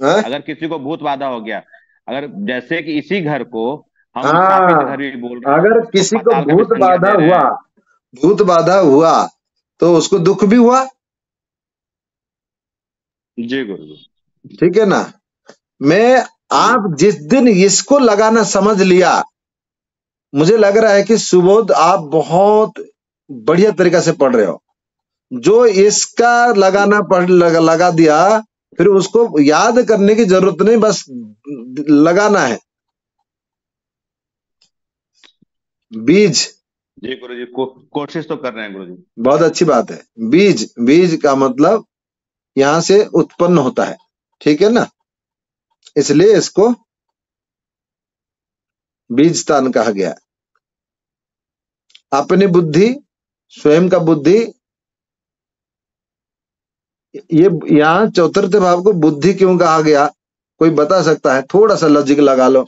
हाँ अगर किसी को भूत बाधा हो गया, अगर जैसे कि इसी घर को हम शापित हाँ, घर भी बोल रहे हैं, अगर तो किसी को पताल का भी भूत संज्ञा बाधा दे रहे हुआ, हैं। भूत बाधा हुआ तो उसको दुख भी हुआ, जी गुरु जी। ठीक है ना। मैं, जी आप जिस दिन इसको लगाना समझ लिया, मुझे लग रहा है कि सुबोध आप बहुत बढ़िया तरीका से पढ़ रहे हो। जो इसका लगाना लगा दिया, फिर उसको याद करने की जरूरत नहीं, बस लगाना है। बीज, जी गुरु जी, कोशिश तो कर रहे हैं गुरु जी। बहुत अच्छी बात है। बीज, बीज का मतलब यहां से उत्पन्न होता है, ठीक है ना, इसलिए इसको बीज स्थान कहा गया। अपनी बुद्धि, स्वयं का बुद्धि, ये यहाँ चतुर्थ भाव को बुद्धि क्यों कहा गया, कोई बता सकता है? थोड़ा सा लॉजिक लगा लो,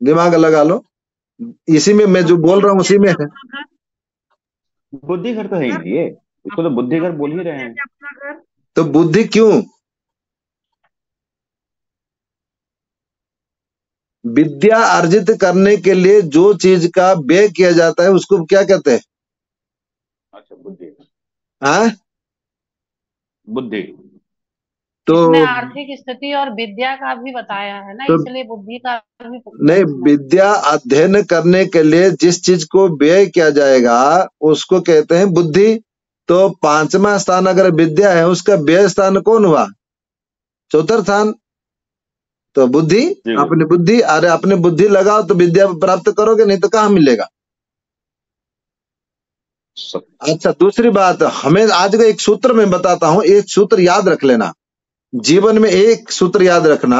दिमाग लगा लो, इसी में मैं है। जो बोल रहा हूँ बुद्धि उसी में है। अपना घर, बुद्धि घर तो है ही घर नहीं ये, इसको तो बुद्धि घर बोल अपनी ही रहे बुद्धि हैं। है अपना घर। तो बुद्धि क्यों? विद्या अर्जित करने के लिए जो चीज का व्यय किया जाता है उसको क्या कहते हैं? अच्छा बुद्धि, हाँ, बुद्धि। तो इसमें आर्थिक स्थिति और विद्या का भी बताया है ना, तो इसलिए बुद्धि का भी नहीं, मेंशन है। विद्या अध्ययन करने के लिए जिस चीज को व्यय किया जाएगा उसको कहते हैं बुद्धि। तो पांचवा स्थान अगर विद्या है, उसका व्यय स्थान कौन हुआ? चौथा स्थान। तो बुद्धि, जी गुरु अपनी बुद्धि, अरे अपनी बुद्धि लगाओ तो विद्या प्राप्त करोगे, नहीं तो कहाँ मिलेगा। सब। अच्छा, दूसरी बात, हमें आज का एक सूत्र मैं बताता हूं, एक सूत्र याद रख लेना, जीवन में एक सूत्र याद रखना।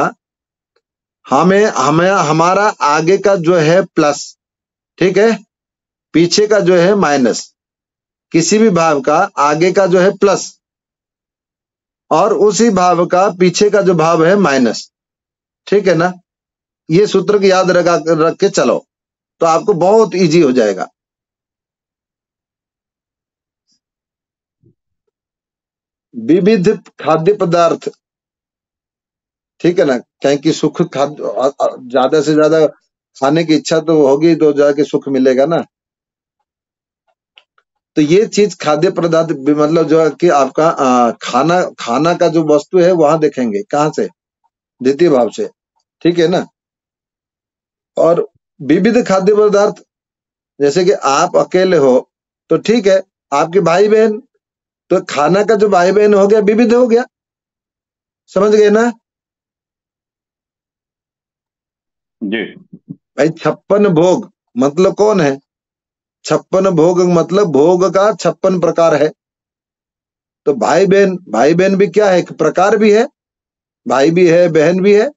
हमें हमें हमारा आगे का जो है प्लस, ठीक है, पीछे का जो है माइनस, किसी भी भाव का आगे का जो है प्लस और उसी भाव का पीछे का जो भाव है माइनस, ठीक है ना। ये सूत्र को याद रख के चलो तो आपको बहुत इजी हो जाएगा। विविध खाद्य पदार्थ, ठीक है ना, क्योंकि सुख खाद्य ज्यादा से ज्यादा खाने की इच्छा तो होगी तो जाके सुख मिलेगा ना। तो ये चीज खाद्य पदार्थ मतलब जो है कि आपका खाना, खाना का जो वस्तु है वहां देखेंगे कहां से, द्वितीय भाव से, ठीक है ना। और विविध खाद्य पदार्थ, जैसे कि आप अकेले हो तो ठीक है, आपके भाई बहन, तो खाना का जो भाई बहन हो गया विविध हो गया, समझ गए ना जी भाई। 56 भोग मतलब कौन है? 56 भोग मतलब भोग का 56 प्रकार है। तो भाई बहन भी क्या है, एक प्रकार भी है, भाई भी है बहन भी है।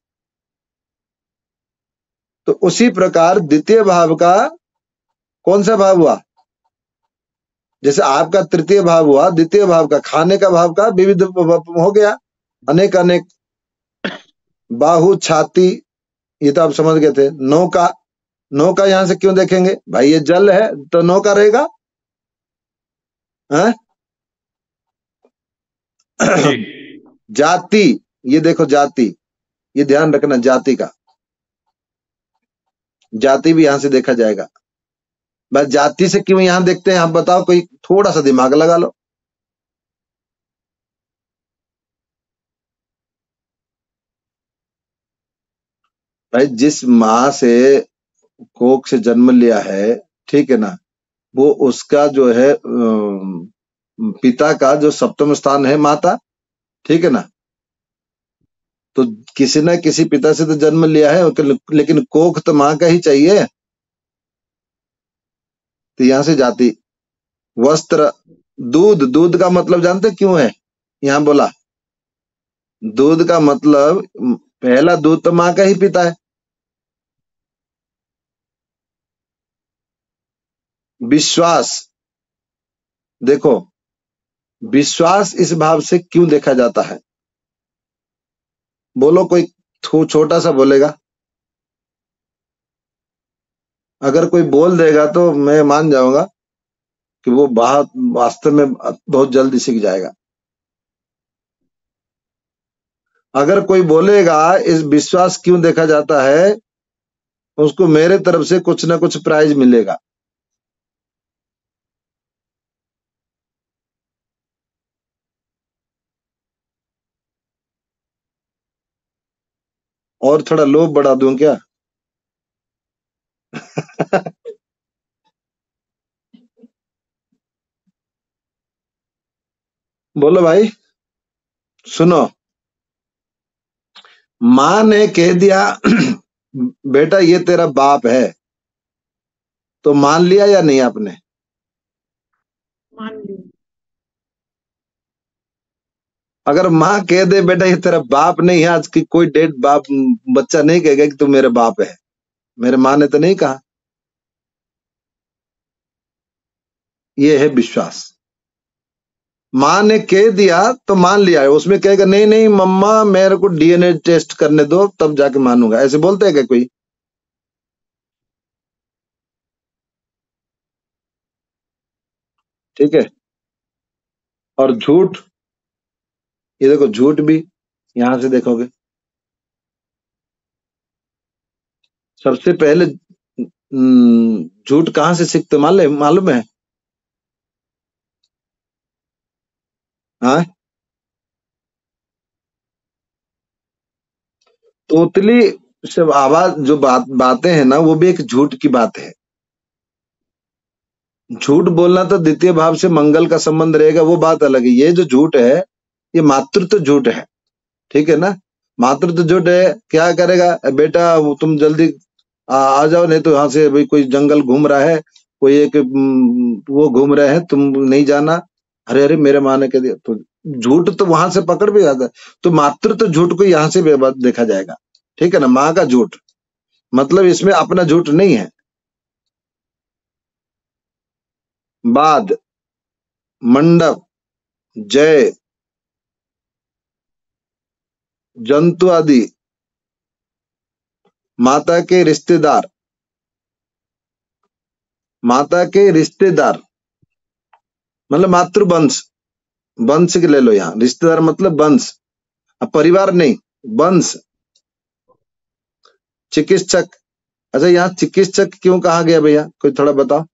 तो उसी प्रकार द्वितीय भाव का कौन सा भाव हुआ, जैसे आपका तृतीय भाव हुआ, द्वितीय भाव का खाने का भाव का विविध हो गया, अनेक अनेक। बाहु छाती ये तो आप समझ गए थे। नौका, नौका यहां से क्यों देखेंगे भाई, ये जल है तो नौका रहेगा है? जी जाति, ये देखो जाति, ये ध्यान रखना, जाति का, जाति भी यहां से देखा जाएगा। बस जाति से क्यों यहां देखते हैं आप बताओ, कोई थोड़ा सा दिमाग लगा लो। भाई जिस माँ से कोख से जन्म लिया है, ठीक है ना, वो उसका जो है पिता का जो सप्तम स्थान है माता, ठीक है ना। तो किसी न किसी पिता से तो जन्म लिया है, लेकिन कोख तो माँ का ही चाहिए। तो यहां से जाति। वस्त्र, दूध, दूध का मतलब जानते क्यों है यहां बोला, दूध का मतलब पहला दूध तो माँ का ही पीता है। विश्वास, देखो विश्वास इस भाव से क्यों देखा जाता है, बोलो कोई छोटा सा बोलेगा। अगर कोई बोल देगा तो मैं मान जाऊंगा कि वो बहुत वास्तव में बहुत जल्दी सीख जाएगा। अगर कोई बोलेगा इस विश्वास क्यों देखा जाता है, उसको मेरे तरफ से कुछ ना कुछ प्राइज मिलेगा। और थोड़ा लोभ बढ़ा दूं क्या? बोलो भाई, सुनो, माँ ने कह दिया बेटा ये तेरा बाप है, तो मान लिया या नहीं आपने? मान ली। अगर माँ कह दे बेटा ये तेरा बाप नहीं है, आज की कोई डेट बाप बच्चा नहीं कहेगा कि तू मेरे बाप है, मेरे माँ ने तो नहीं कहा। ये है विश्वास। माँ ने कह दिया तो मान लिया है, उसमें कहेगा नहीं नहीं मम्मा मेरे को डीएनए टेस्ट करने दो तब जाके मानूंगा, ऐसे बोलते हैं क्या कोई? ठीक है। और झूठ, ये देखो झूठ भी यहां से देखोगे, सबसे पहले झूठ कहां से सीखते मालूम है? हाँ, तोतली से आवाज जो बातें हैं ना, वो भी एक झूठ की बात है। झूठ बोलना तो द्वितीय भाव से मंगल का संबंध रहेगा, वो बात अलग है। ये जो झूठ है ये मातृत्व झूठ है, ठीक है ना। मातृत्व झूठ है, क्या करेगा बेटा वो तुम जल्दी आ जाओ, नहीं तो यहाँ से भाई कोई जंगल घूम रहा है, कोई एक वो घूम रहे हैं, तुम नहीं जाना। अरे अरे मेरे माँ ने कह दिया, तो झूठ तो वहां से पकड़ भी आता है। तो मातृत्व झूठ को यहाँ से देखा जाएगा, ठीक है ना। माँ का झूठ मतलब इसमें अपना झूठ नहीं है। बाद, मंडप, जय, जंतु आदि, माता के रिश्तेदार, माता के रिश्तेदार मतलब मातृवंश, वंश के ले लो, यहाँ रिश्तेदार मतलब वंश, अब परिवार नहीं, वंश। चिकित्सक, अच्छा यहाँ चिकित्सक क्यों कहा गया भैया, कोई थोड़ा बताओ।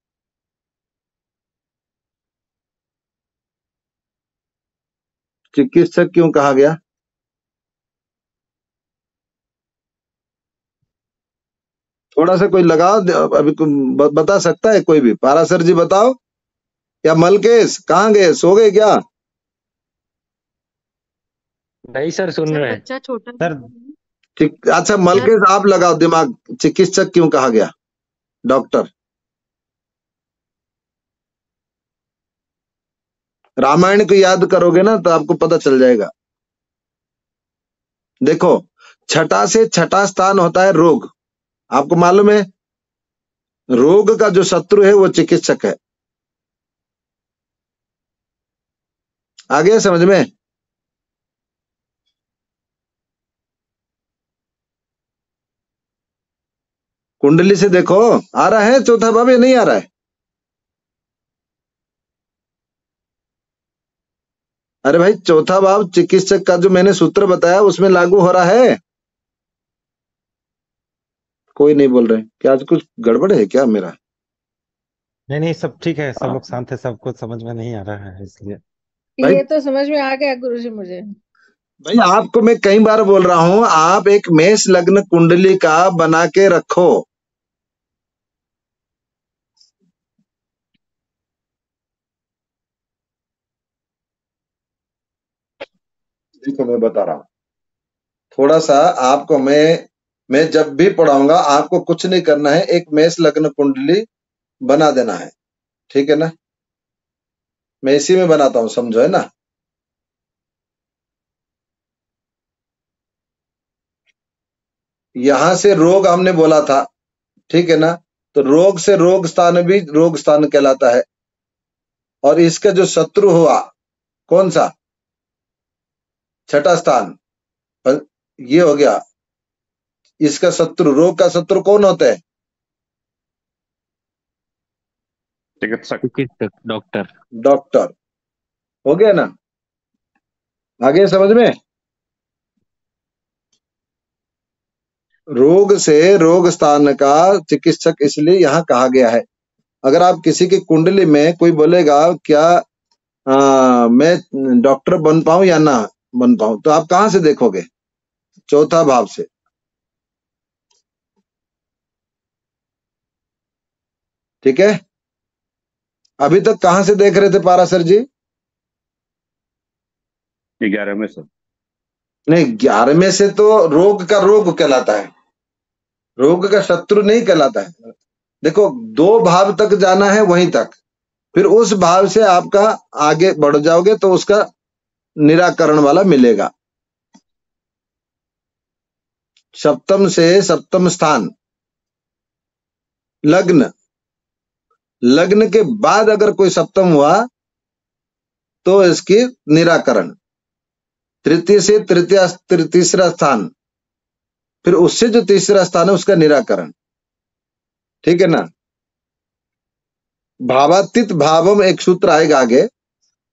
चिकित्सक क्यों कहा गया? थोड़ा सा कोई लगाओ, अभी बता सकता है कोई भी? पारासर जी बताओ, या मलकेश कहाँ गए, सो गए क्या? नहीं सर, सुन रहे हैं। बच्चा छोटा सर ठीक, अच्छा मलकेश आप लगाओ दिमाग, चिकित्सक क्यों कहा गया, डॉक्टर? रामायण को याद करोगे ना तो आपको पता चल जाएगा। देखो, छठा से छठा स्थान होता है रोग। आपको मालूम है रोग का जो शत्रु है वो चिकित्सक है। आ गया समझ में? कुंडली से देखो, आ रहा है चौथा भाव या नहीं आ रहा है? अरे भाई, चौथा भाव चिकित्सक का जो मैंने सूत्र बताया उसमें लागू हो रहा है। कोई नहीं बोल रहे, क्या आज कुछ गड़बड़ है क्या मेरा? नहीं नहीं, सब ठीक है, सब लोग शांत है, सबको समझ में नहीं आ रहा है इसलिए। भाई ये तो समझ में आ गया गुरुजी मुझे। भाई आपको मैं कई बार बोल रहा हूं, आप एक मेष लग्न कुंडली का बना के रखो। देखो मैं बता रहा हूं, थोड़ा सा आपको मैं जब भी पढ़ाऊंगा आपको कुछ नहीं करना है, एक मेष लग्न कुंडली बना देना है, ठीक है ना? मैं इसी में बनाता हूं, समझो, है ना? यहां से रोग हमने बोला था, ठीक है ना? तो रोग से रोग स्थान भी रोग स्थान कहलाता है। और इसका जो शत्रु हुआ कौन सा? छठा स्थान। ये हो गया इसका शत्रु। रोग का शत्रु कौन होता है? चिकित्सक। डॉक्टर। डॉक्टर। हो गया ना? आगे समझ में? रोग से रोग स्थान का चिकित्सक इसलिए यहां कहा गया है। अगर आप किसी की कुंडली में कोई बोलेगा क्या मैं डॉक्टर बन पाऊं या ना बन पाऊं, तो आप कहां से देखोगे? चौथा भाव से। ठीक है? अभी तक कहां से देख रहे थे पारासर जी? 11 में से नहीं, 11वें से तो रोग का रोग कहलाता है, रोग का शत्रु नहीं कहलाता है। देखो, 2 भाव तक जाना है वहीं तक, फिर उस भाव से आपका आगे बढ़ जाओगे तो उसका निराकरण वाला मिलेगा। सप्तम से सप्तम स्थान, लग्न, लग्न के बाद अगर कोई सप्तम हुआ तो इसकी निराकरण। तृतीय से तीसरा स्थान, फिर उससे जो तीसरा स्थान है उसका निराकरण। ठीक है ना? भावातीत भावम एक सूत्र आएगा आगे,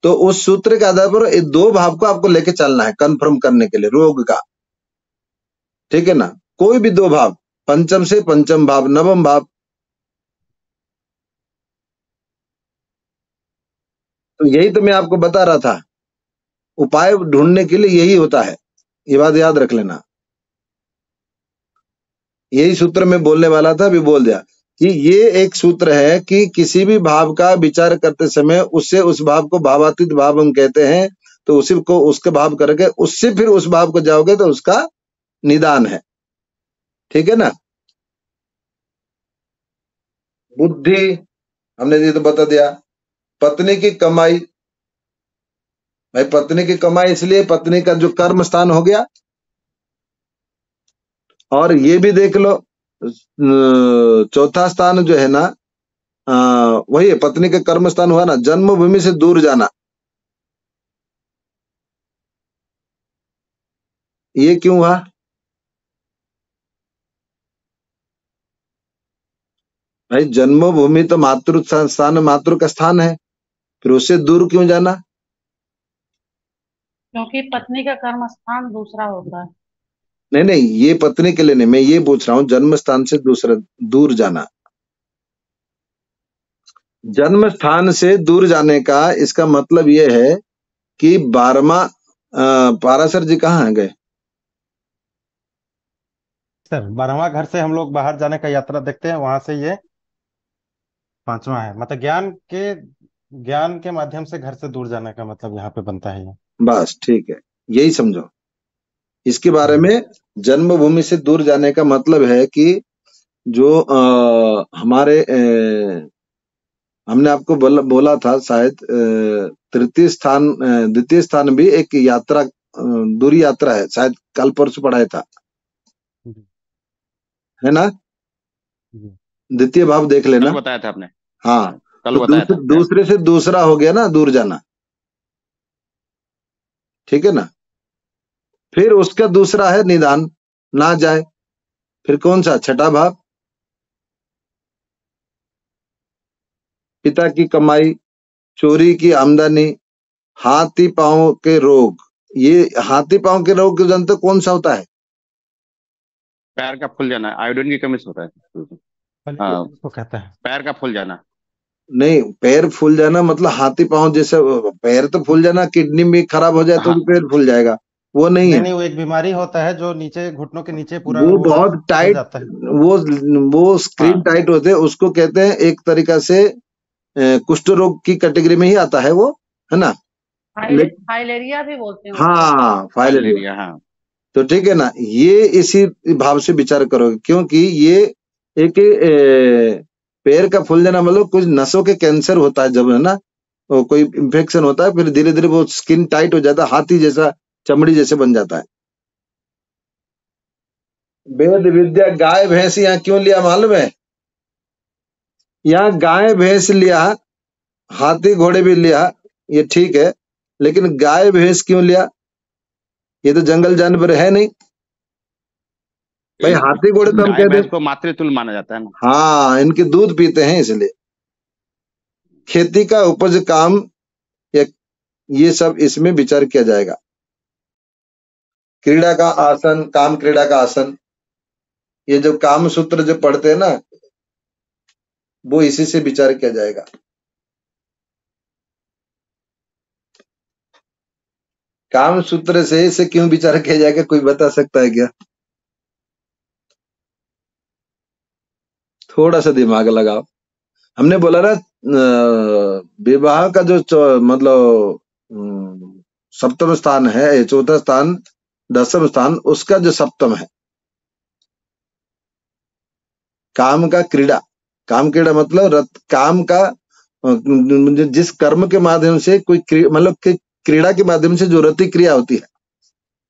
तो उस सूत्र के आधार पर 2 भाव को आपको लेके चलना है कंफर्म करने के लिए रोग का। ठीक है ना? कोई भी 2 भाव, पंचम से पंचम भाव, नवम भाव। तो यही तो मैं आपको बता रहा था, उपाय ढूंढने के लिए यही होता है। ये बात याद रख लेना। यही सूत्र में बोलने वाला था, अभी बोल दिया कि ये एक सूत्र है कि किसी भी भाव का विचार करते समय उससे उस भाव को भावातीत भाव हम कहते हैं। तो उसी को उसके भाव करके उससे फिर उस भाव को जाओगे तो उसका निदान है। ठीक है ना? बुद्धि हमने ये तो बता दिया। पत्नी की कमाई, भाई पत्नी की कमाई इसलिए पत्नी का जो कर्म स्थान हो गया। और ये भी देख लो, चौथा स्थान जो है ना, वही है पत्नी का कर्म स्थान हुआ ना, जन्मभूमि से दूर जाना। ये क्यों हुआ? भाई जन्मभूमि तो मातृ स्थान, मातृ का स्थान है, फिर उससे दूर क्यों जाना? क्योंकि पत्नी का कर्म स्थान दूसरा होता है। नहीं नहीं, ये पत्नी के लिए नहीं, मैं ये पूछ रहा हूँ जन्म स्थान से दूसरा दूर जाना। जन्म स्थान से दूर जाने का इसका मतलब ये है कि 12वां, पारासर जी कहाँ है गए? सर 12वां घर से हम लोग बाहर जाने का यात्रा देखते हैं, वहां से ये 5वां है। मतलब ज्ञान के माध्यम से घर से दूर जाने का मतलब यहाँ पे बनता है ये। बस ठीक है, यही समझो। इसके बारे में जन्मभूमि से दूर जाने का मतलब है कि जो हमारे हमने आपको बोला था शायद, द्वितीय स्थान भी एक यात्रा, दूरी यात्रा है, शायद कल परसों पढ़ाया था, जी है ना। जी द्वितीय भाव देख कल लेना। बताया था आपने, हाँ, कल तो बताया था यार। दूसरे से दूसरा हो गया ना, दूर जाना, ठीक है ना। फिर उसका दूसरा है निदान, ना जाए। फिर कौन सा, छठा भाव, पिता की कमाई, चोरी की आमदनी, हाथी पांव के रोग। ये हाथी पांव के रोग जानते हो कौन सा होता है? पैर का फूल जाना, आयोडीन की कमी से होता है। फलेरिया हाँ, इसको कहते हैं। पैर का फूल जाना। नहीं, पैर फूल जाना मतलब हाथी पांव जैसे, पैर तो फूल जाना, किडनी में खराब हो जाए तो भी हाँ, पैर फूल जाएगा, वो नहीं नहीं है। नहीं, वो एक बीमारी होता है जो नीचे घुटनों के नीचे पूरा वो वो बहुत फूल टाइट, जाता है। वो स्क्रीन हाँ, टाइट होते हैं, उसको कहते हैं एक तरीका से कुष्ठ रोग की कैटेगरी में ही आता है वो, है ना। लेकिन फाइलेरिया भी बोलते हैं उसको। हाँ, फाइलेरिया। फाइलेरिया, हाँ। तो ठीक है ना, ये इसी भाव से विचार करोगे, क्योंकि ये एक पैर का फूल जाना मतलब कुछ नसों के कैंसर होता है जब, है ना, वो कोई इंफेक्शन होता है, फिर धीरे धीरे वो स्किन टाइट हो जाता है, हाथी जैसा, चमड़ी जैसे बन जाता है। वेद विद्या गाय भैंस यहाँ क्यों लिया मालूम है? यहाँ गाय भैंस लिया, हाथी घोड़े भी लिया, ये ठीक है, लेकिन गाय भैंस क्यों लिया? ये तो जंगल जानवर है नहीं भाई। हाथी घोड़े तो हम गाय कह भैंस दें, को मातृतुल्य माना जाता है ना। हाँ, इनके दूध पीते हैं इसलिए। खेती का उपज, काम, या ये सब इसमें विचार किया जाएगा। क्रीड़ा का आसन, काम क्रीड़ा का आसन, ये जो काम सूत्र जो पढ़ते हैं ना, वो इसी से विचार किया जाएगा। काम सूत्र से इसे क्यों विचार किया जाएगा, कोई बता सकता है क्या? थोड़ा सा दिमाग लगाओ। हमने बोला ना, विवाह का जो मतलब सप्तम स्थान है, चौथा स्थान, दसम स्थान, उसका जो सप्तम है, काम का क्रीड़ा। काम क्रीड़ा मतलब काम का जिस कर्म के माध्यम से कोई मतलब क्रीड़ा के माध्यम से जो रति क्रिया होती है,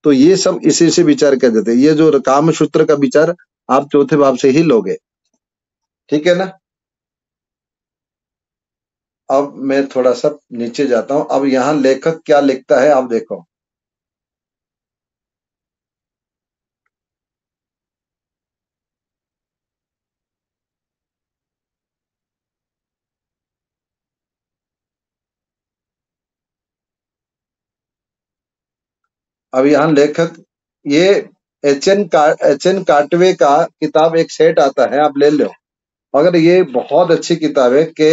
तो ये सब इसी से विचार कर देते हैं। ये जो काम सूत्र का विचार आप चौथे भाव से ही लोगे, ठीक है ना। अब मैं थोड़ा सा नीचे जाता हूं। अब यहाँ लेखक क्या लिखता है आप देखो। अब यहाँ लेखक, ये एच एन काटवे का किताब एक सेट आता है, आप ले लो। अगर ये बहुत अच्छी किताब है, के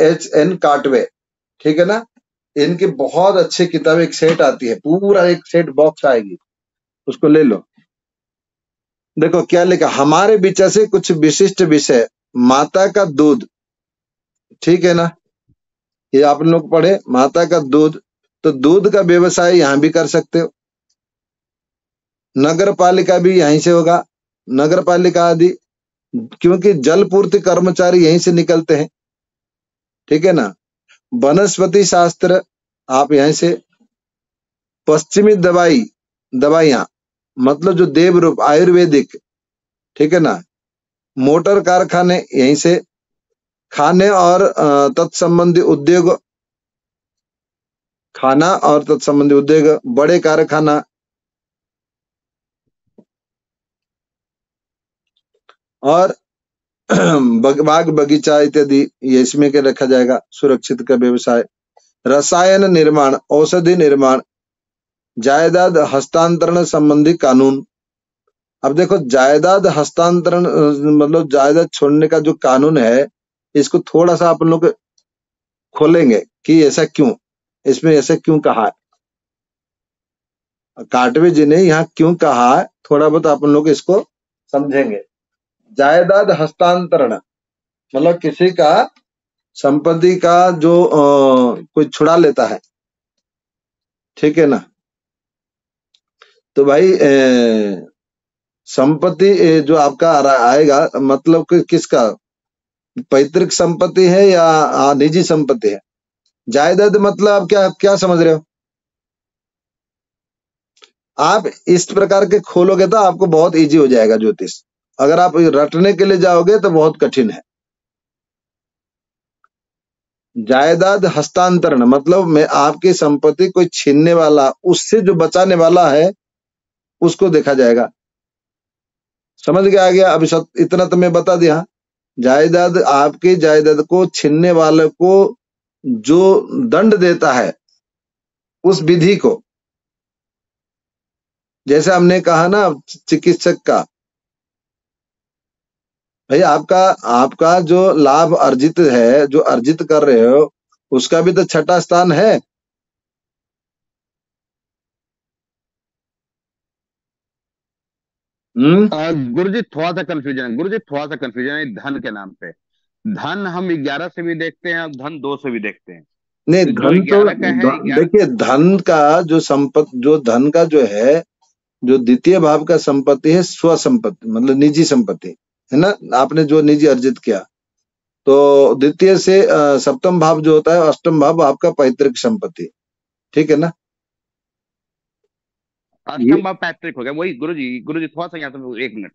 एच एन काटवे, ठीक है ना। इनकी बहुत अच्छी किताब एक सेट आती है, पूरा एक सेट बॉक्स आएगी, उसको ले लो। देखो क्या लिखा, हमारे विचार से कुछ विशिष्ट विषय, माता का दूध, ठीक है ना, ये आप लोग पढ़े, माता का दूध। तो दूध का व्यवसाय यहाँ भी कर सकते हो, नगर पालिका भी यहीं से होगा, नगर पालिका आदि, क्योंकि जल पूर्ति कर्मचारी यहीं से निकलते हैं, ठीक है ना। वनस्पति शास्त्र आप यहीं से, पश्चिमी दवाइयां मतलब जो देव रूप आयुर्वेदिक, ठीक है ना। मोटर कारखाने यहीं से, खाने और तत्संबंधी उद्योग, खाना और तत्संबंधी उद्योग, बड़े कारखाना, और बाग बगीचा इत्यादि ये इसमें के रखा जाएगा। सुरक्षित का व्यवसाय, रसायन निर्माण, औषधि निर्माण, जायदाद हस्तांतरण संबंधी कानून। अब देखो, जायदाद हस्तांतरण मतलब जायदाद छोड़ने का जो कानून है, इसको थोड़ा सा अपन लोग खोलेंगे कि ऐसा क्यों, इसमें ऐसा क्यों कहा है, काटवे जी ने यहाँ क्यों कहा है, थोड़ा बहुत अपन लोग इसको समझेंगे। जायदाद हस्तांतरण मतलब किसी का संपत्ति का जो कोई छुड़ा लेता है, ठीक है ना। तो भाई संपत्ति जो आपका आएगा, मतलब कि किसका, पैतृक संपत्ति है या निजी संपत्ति है? जायदाद मतलब आप क्या क्या समझ रहे हो? आप इस प्रकार के खोलोगे तो आपको बहुत इजी हो जाएगा ज्योतिष। अगर आप रटने के लिए जाओगे तो बहुत कठिन है। जायदाद हस्तांतरण मतलब मैं आपकी संपत्ति कोई छीनने वाला, उससे जो बचाने वाला है उसको देखा जाएगा। समझ गया? आ गया? अभी इतना तो मैं बता दिया। जायदाद, आपकी जायदाद को छीनने वाले को जो दंड देता है उस विधि को, जैसे हमने कहा ना चिकित्सक का, भाई आपका जो लाभ अर्जित है, जो अर्जित कर रहे हो, उसका भी तो छठा स्थान है। गुरुजी थोड़ा सा कंफ्यूजन है धन के नाम पे। धन हम 11 से भी देखते हैं और धन 2 से भी देखते हैं। नहीं, तो धन तो 11 का है 11 देखिए, धन का जो धन का जो है, जो द्वितीय भाव का संपत्ति है, स्व संपत्ति मतलब निजी संपत्ति है ना। आपने जो निजी अर्जित किया, तो द्वितीय से सप्तम भाव जो होता है, अष्टम भाव आपका पैतृक संपत्ति, ठीक है ना। अष्टम भाव पैतृक हो गया। वही गुरुजी थोड़ा सा यहाँ तो 1 मिनट।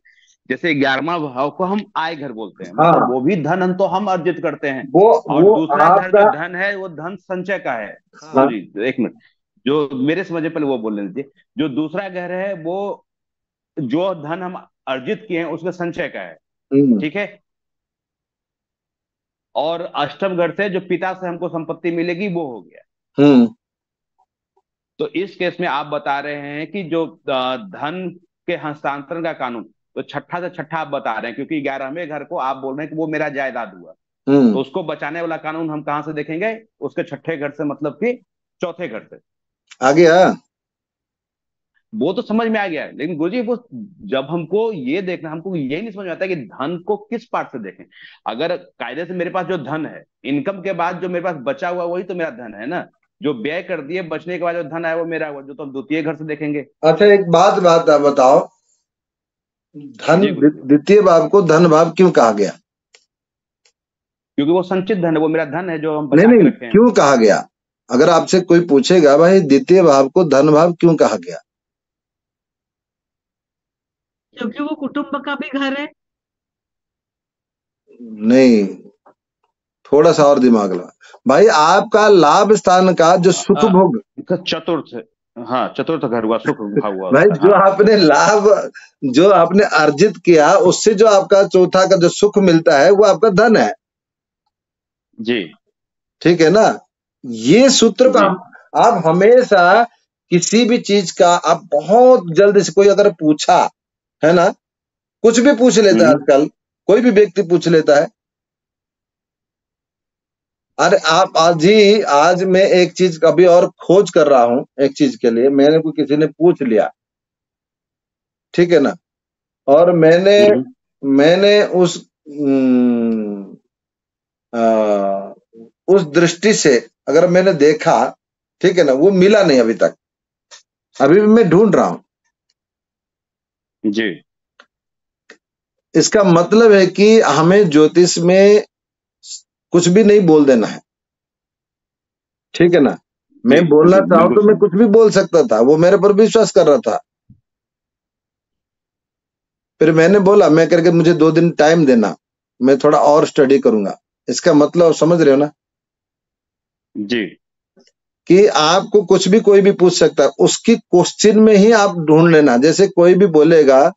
जैसे 11वां भाव को हम आय घर बोलते हैं, हाँ, मतलब वो भी धन तो हम अर्जित करते हैं। वो और दूसरा घर आपका, जो धन है वो धन संचय का है। हाँ, गुरुजी 1 मिनट, जो मेरे समझे पहले वो बोलने दीजिए। जो दूसरा घर है वो जो धन हम अर्जित किए हैं उसका संचय का है, ठीक है। और अष्टम घर से जो पिता से हमको संपत्ति मिलेगी वो हो गया। तो इस केस में आप बता रहे हैं कि जो धन के हस्तांतरण का कानून, तो छठा से छठा आप बता रहे हैं, क्योंकि 11वें घर को आप बोल रहे हैं कि वो मेरा जायदाद हुआ। तो उसको बचाने वाला कानून हम कहां से देखेंगे? उसके छठे घर से, मतलब कि चौथे घर से। आ गया? वो तो समझ में आ गया, लेकिन गुरुजी वो जब हमको ये देखना, हमको यही नहीं समझ में आता कि धन को किस पार्ट से देखें। अगर कायदे से मेरे पास जो धन है, इनकम के बाद जो मेरे पास बचा हुआ वही तो मेरा धन है ना। जो व्यय कर दिए, बचने के बाद जो धन आया वो मेरा हुआ, जो तो हम द्वितीय घर से देखेंगे। अच्छा, एक बात बताओ, धन द्वितीय भाव को धन भाव क्यों कहा गया? क्योंकि वो संचित धन है, वो मेरा धन है जो हम नहीं बचा के नहीं, रखे हैं। क्यों कहा गया? अगर आपसे कोई पूछेगा भाई द्वितीय भाव को धन भाव क्यों कहा गया? क्योंकि वो कुटुंब का भी घर है। नहीं, थोड़ा सा और दिमाग लगा भाई। आपका लाभ स्थान का जो सुख भोग, चतुर्थ, हाँ चतुर्थ घर हुआ, सुख हुआ भाई जो आपने लाभ, जो आपने अर्जित किया, उससे जो आपका चौथा का जो सुख मिलता है वो आपका धन है जी, ठीक है ना। ये सूत्र का आप हमेशा किसी भी चीज का आप बहुत जल्दी से, कोई अगर पूछा है ना, कुछ भी पूछ लेता है आजकल, कोई भी व्यक्ति पूछ लेता है। अरे आप आज मैं एक चीज अभी और खोज कर रहा हूं, एक चीज के लिए मैंने को किसी ने पूछ लिया, ठीक है ना, और मैंने उस दृष्टि से अगर मैंने देखा, ठीक है ना, वो मिला नहीं अभी तक, अभी भी मैं ढूंढ रहा हूं जी। इसका मतलब है कि हमें ज्योतिष में कुछ भी नहीं बोल देना है, ठीक है ना। मैं बोलना चाहूं तो मैं कुछ भी बोल सकता था, वो मेरे पर विश्वास कर रहा था। फिर मैंने बोला, मैं करके मुझे 2 दिन टाइम देना, मैं थोड़ा और स्टडी करूंगा। इसका मतलब समझ रहे हो ना जी, कि आपको कुछ भी कोई भी पूछ सकता है, उसकी क्वेश्चन में ही आप ढूंढ लेना। जैसे कोई भी बोलेगा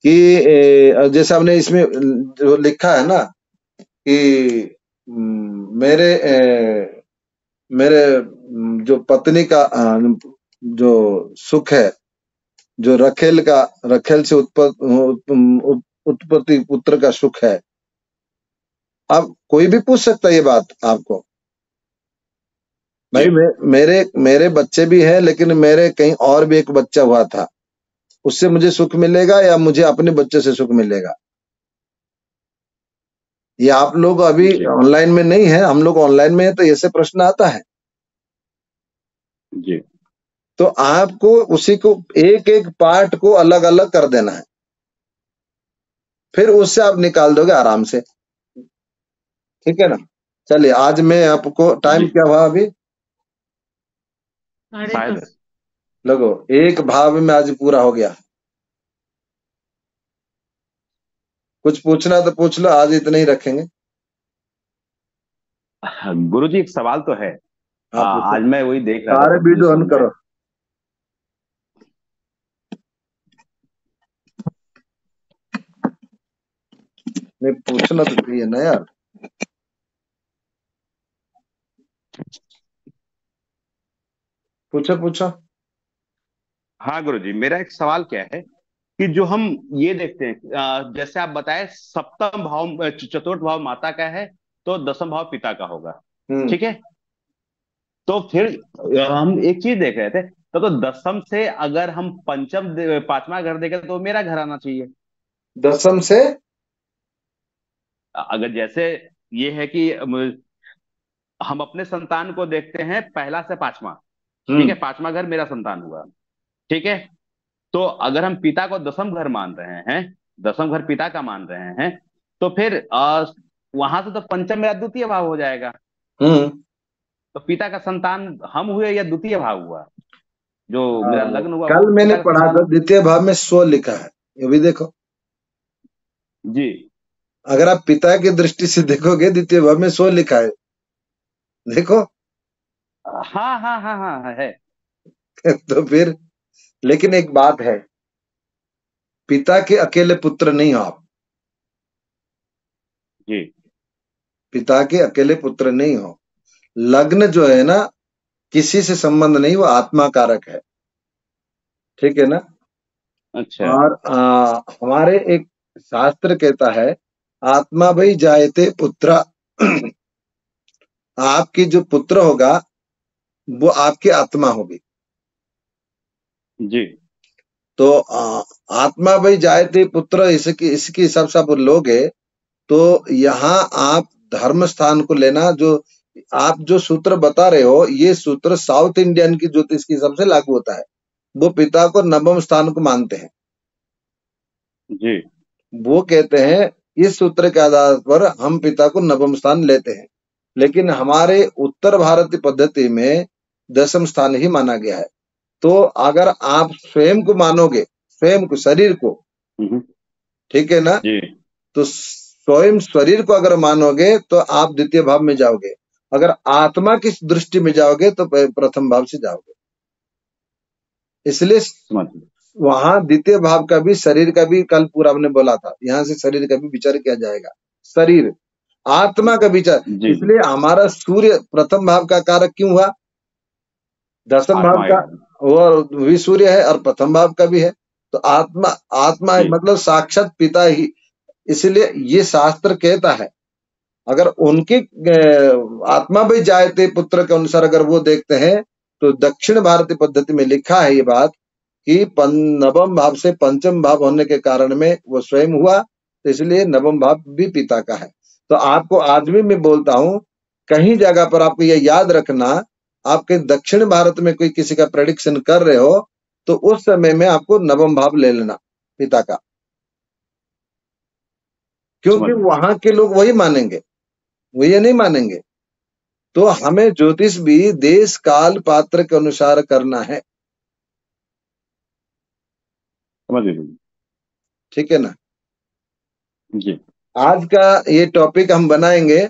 कि जैसे हमने इसमें जो लिखा है ना कि मेरे जो पत्नी का जो सुख है, जो रखेल से उत्पत्ति पुत्र का सुख है। अब कोई भी पूछ सकता है ये बात आपको, भाई मेरे बच्चे भी हैं, लेकिन मेरे कहीं और भी एक बच्चा हुआ था, उससे मुझे सुख मिलेगा या मुझे अपने बच्चे से सुख मिलेगा? ये आप लोग अभी ऑनलाइन में नहीं है, हम लोग ऑनलाइन में है, तो ऐसे प्रश्न आता है जी। तो आपको उसी को एक एक पार्ट को अलग अलग कर देना है, फिर उससे आप निकाल दोगे आराम से। ठीक है ना। चलिए आज मैं आपको टाइम जी क्या हुआ अभी 10:30। शायद लगो एक भाव में आज पूरा हो गया। कुछ पूछना तो पूछ लो, आज इतने ही रखेंगे। गुरुजी एक सवाल तो है। हाँ पूछो। आज मैं वही देख रहा था सारे वीडियो ऑन पद्मभूषण में। करो। नहीं पूछना तो चाहिए ना यार। पूछो पूछो। हाँ गुरुजी, मेरा एक सवाल क्या है कि जो हम ये देखते हैं, जैसे आप बताए सप्तम भाव चतुर्थ भाव माता का है तो दसम भाव पिता का होगा, ठीक है। तो फिर हम एक चीज देख रहे थे, तो दसम से अगर हम पांचवा घर देखें तो मेरा घर आना चाहिए। दसम से अगर जैसे ये है कि हम अपने संतान को देखते हैं पहला से पांचवा, ठीक है, पांचवा घर मेरा संतान हुआ, ठीक है। तो अगर हम पिता को दसम घर मान रहे हैं, दसम घर पिता का मान रहे हैं, तो फिर वहां से तो पंचम मेरा द्वितीय भाव हो जाएगा। तो पिता का संतान हम हुए या द्वितीय भाव हुआ, जो मेरा लग्न हुआ वो कल मैंने पिता का पढ़ा संतान था हुआ। द्वितीय भाव में 100 लिखा है, ये भी देखो। जी अगर आप पिता की दृष्टि से देखोगे द्वितीय भाव में 100 लिखा है, देखो। हाँ हाँ हाँ हाँ है। तो फिर लेकिन एक बात है, पिता के अकेले पुत्र नहीं हो आप। जी पिता के अकेले पुत्र नहीं हो। लग्न जो है ना किसी से संबंध नहीं, वो आत्मा कारक है, ठीक है ना। अच्छा और हमारे एक शास्त्र कहता है आत्मा भाई जायते पुत्र। आपकी जो पुत्र होगा वो आपकी आत्मा होगी। जी तो आत्मा भाई जायते पुत्र इसके हिसाब से आप लोगे तो यहाँ आप धर्म स्थान को लेना। जो आप जो सूत्र बता रहे हो ये सूत्र साउथ इंडियन की ज्योतिष के हिसाब से लागू होता है। वो पिता को नवम स्थान को मानते हैं। जी वो कहते हैं इस सूत्र के आधार पर हम पिता को नवम स्थान लेते हैं, लेकिन हमारे उत्तर भारतीय पद्धति में दसम स्थान ही माना गया है। तो अगर आप स्वयं को मानोगे, स्वयं को, शरीर को, ठीक है ना, जी तो स्वयं शरीर को अगर मानोगे तो आप द्वितीय भाव में जाओगे। अगर आत्मा की दृष्टि में जाओगे तो प्रथम भाव से जाओगे। इसलिए समझ गए। वहां द्वितीय भाव का भी, शरीर का भी, कल पूरा हमने बोला था, यहाँ से शरीर का भी विचार किया जाएगा। शरीर आत्मा का विचार। जी जी इसलिए हमारा सूर्य प्रथम भाव का कारक क्यों हुआ? दसम भाव आत्मा का का। वो भी सूर्य है और प्रथम भाव का भी है। तो आत्मा आत्मा है जी मतलब साक्षात पिता ही। इसलिए ये शास्त्र कहता है अगर उनकी आत्मा भी जायते पुत्र के अनुसार अगर वो देखते हैं तो दक्षिण भारतीय पद्धति में लिखा है ये बात कि नवम भाव से पंचम भाव होने के कारण में वो स्वयं हुआ, तो इसलिए नवम भाव भी पिता का है। तो आपको आज भी मैं बोलता हूं, कहीं जगह पर आपको ये याद रखना, आपके दक्षिण भारत में कोई किसी का प्रेडिक्शन कर रहे हो तो उस समय में आपको नवम भाव ले लेना पिता का, क्योंकि समझ गए। वहां के लोग वही मानेंगे, वो ये नहीं मानेंगे। तो हमें ज्योतिष भी देश काल पात्र के अनुसार करना है, समझ गए ठीक है ना। जी। आज का ये टॉपिक हम बनाएंगे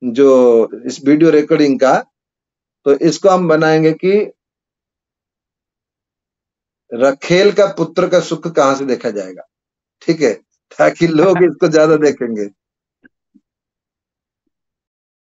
जो इस वीडियो रिकॉर्डिंग का, तो इसको हम बनाएंगे कि रखेल का पुत्र का सुख कहां से देखा जाएगा, ठीक है, ताकि लोग इसको ज्यादा देखेंगे।